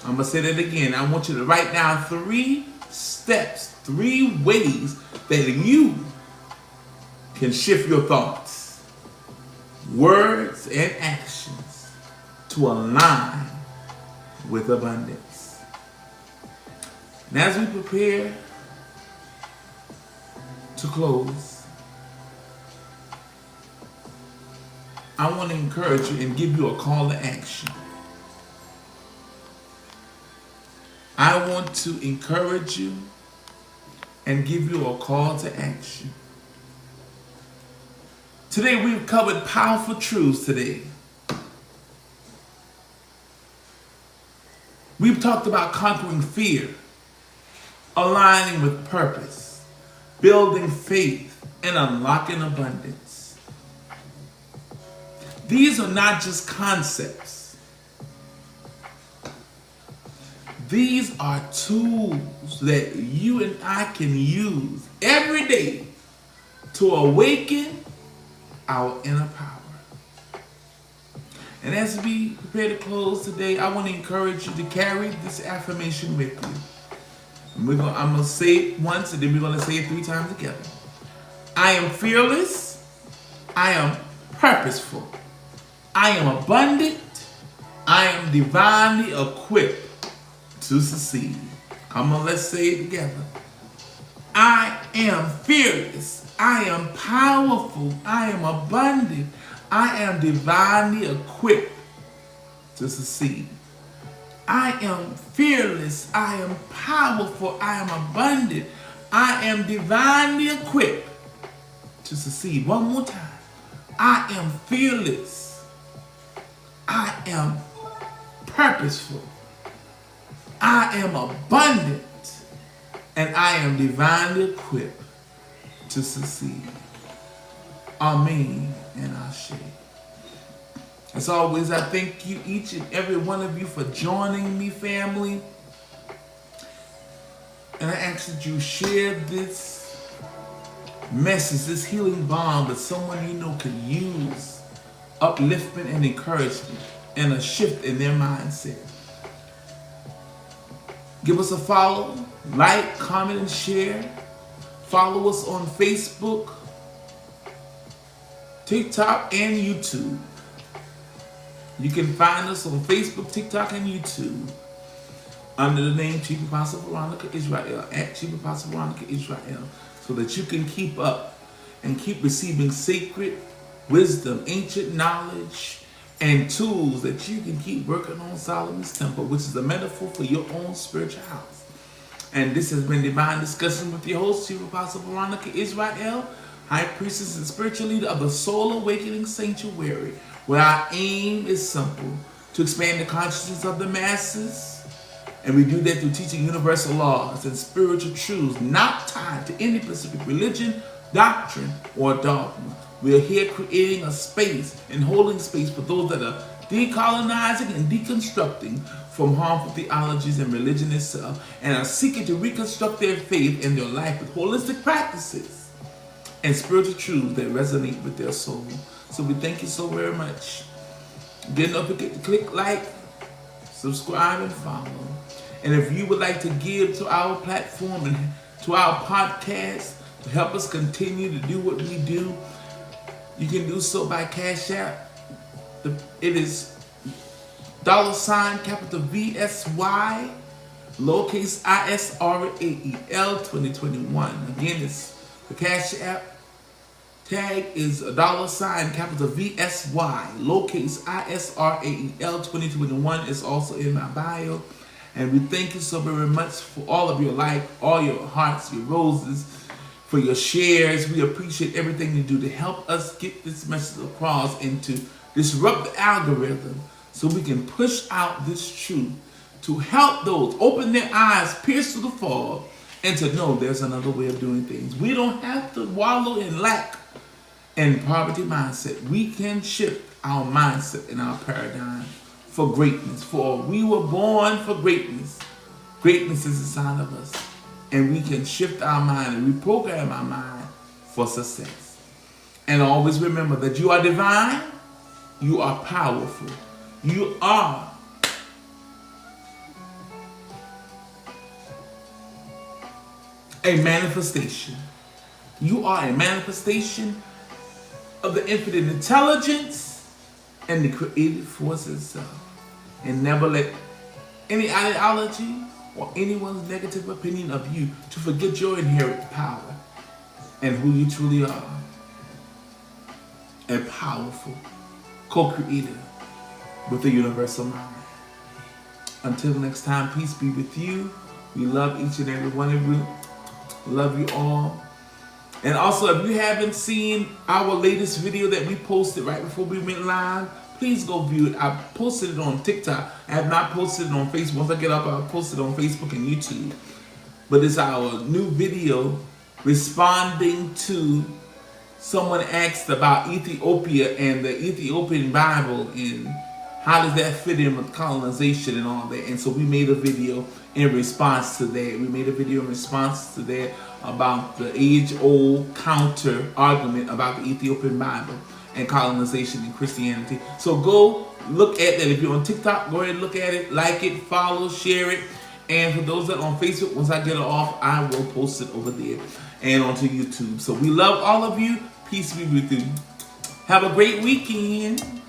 I'm going to say that again. I want you to write down 3 steps, 3 ways that you can shift your thoughts, words, and actions to align with abundance. And as we prepare to close, I want to encourage you and give you a call to action. I want to encourage you and give you a call to action. Today we've covered powerful truths today. We've talked about conquering fear, aligning with purpose, building faith, and unlocking abundance. These are not just concepts. These are tools that you and I can use every day to awaken our inner power. And as we prepare to close today, I want to encourage you to carry this affirmation with you. And I'm going to say it once, and then we're going to say it 3 times together. I am fearless. I am purposeful. I am abundant. I am divinely equipped to succeed. Come on, let's say it together. I am fearless. I am powerful. I am abundant. I am divinely equipped to succeed. I am fearless. I am powerful. I am abundant. I am divinely equipped to succeed. One more time. I am fearless. I am purposeful. I am abundant. And I am divinely equipped to succeed. Amen and Ashe. As always, I thank you, each and every one of you, for joining me, family. And I ask that you share this message, this healing balm, with someone you know could use upliftment and encouragement and a shift in their mindset. Give us a follow, like, comment, and share. Follow us on Facebook, TikTok, and YouTube. You can find us on Facebook, TikTok, and YouTube under the name Chief Apostle Veronica Yisrael, at Chief Apostle Veronica Yisrael, so that you can keep up and keep receiving sacred wisdom, ancient knowledge, and tools that you can keep working on Solomon's Temple, which is a metaphor for your own spiritual house. And this has been Divine Discussion with your host, Chief Apostle Veronica Yisrael, High Priestess and Spiritual Leader of the Soul Awakening Sanctuary, where our aim is simple: to expand the consciousness of the masses. And we do that through teaching universal laws and spiritual truths not tied to any specific religion, doctrine, or dogma. We are here creating a space and holding space for those that are decolonizing and deconstructing from harmful theologies and religion itself, and are seeking to reconstruct their faith and their life with holistic practices and spiritual truths that resonate with their soul. So we thank you so very much. Again, don't forget to click like, subscribe, and follow. And if you would like to give to our platform and to our podcast to help us continue to do what we do, you can do so by Cash App. It is $, VSY, lowercase ISRAEL 2021. Again, it's the Cash App tag is $, VSY, lowercase ISRAEL 2021. It's also in my bio. And we thank you so very much for all of your like, all your hearts, your roses, for your shares. We appreciate everything you do to help us get this message across and to disrupt the algorithm so we can push out this truth to help those open their eyes, pierce through the fog, and to know there's another way of doing things. We don't have to wallow in lack and poverty mindset. We can shift our mindset and our paradigm for greatness. For we were born for greatness. Greatness is inside of us. And we can shift our mind and reprogram our mind for success. And always remember that you are divine, you are powerful, you are a manifestation. You are a manifestation of the infinite intelligence and the creative force itself. And never let any ideology or anyone's negative opinion of you to forget your inherent power and who you truly are. A powerful co-creator with the universal mind. Until next time, peace be with you. We love each and every one of you. Love you all. And also, if you haven't seen our latest video that we posted right before we went live, please go view it. I posted it on TikTok. I have not posted it on Facebook. Once I get up, I'll post it on Facebook and YouTube. But it's our new video responding to someone asked about Ethiopia and the Ethiopian Bible and how does that fit in with colonization and all that. And so we made a video in response to that. We made a video in response to that about the age-old counter argument about the Ethiopian Bible and colonization and Christianity. So go look at that. If you're on TikTok, go ahead and look at it, like it, follow, share it. And for those that are on Facebook, once I get it off, I will post it over there and onto YouTube. So we love all of you. Peace be with you. Have a great weekend.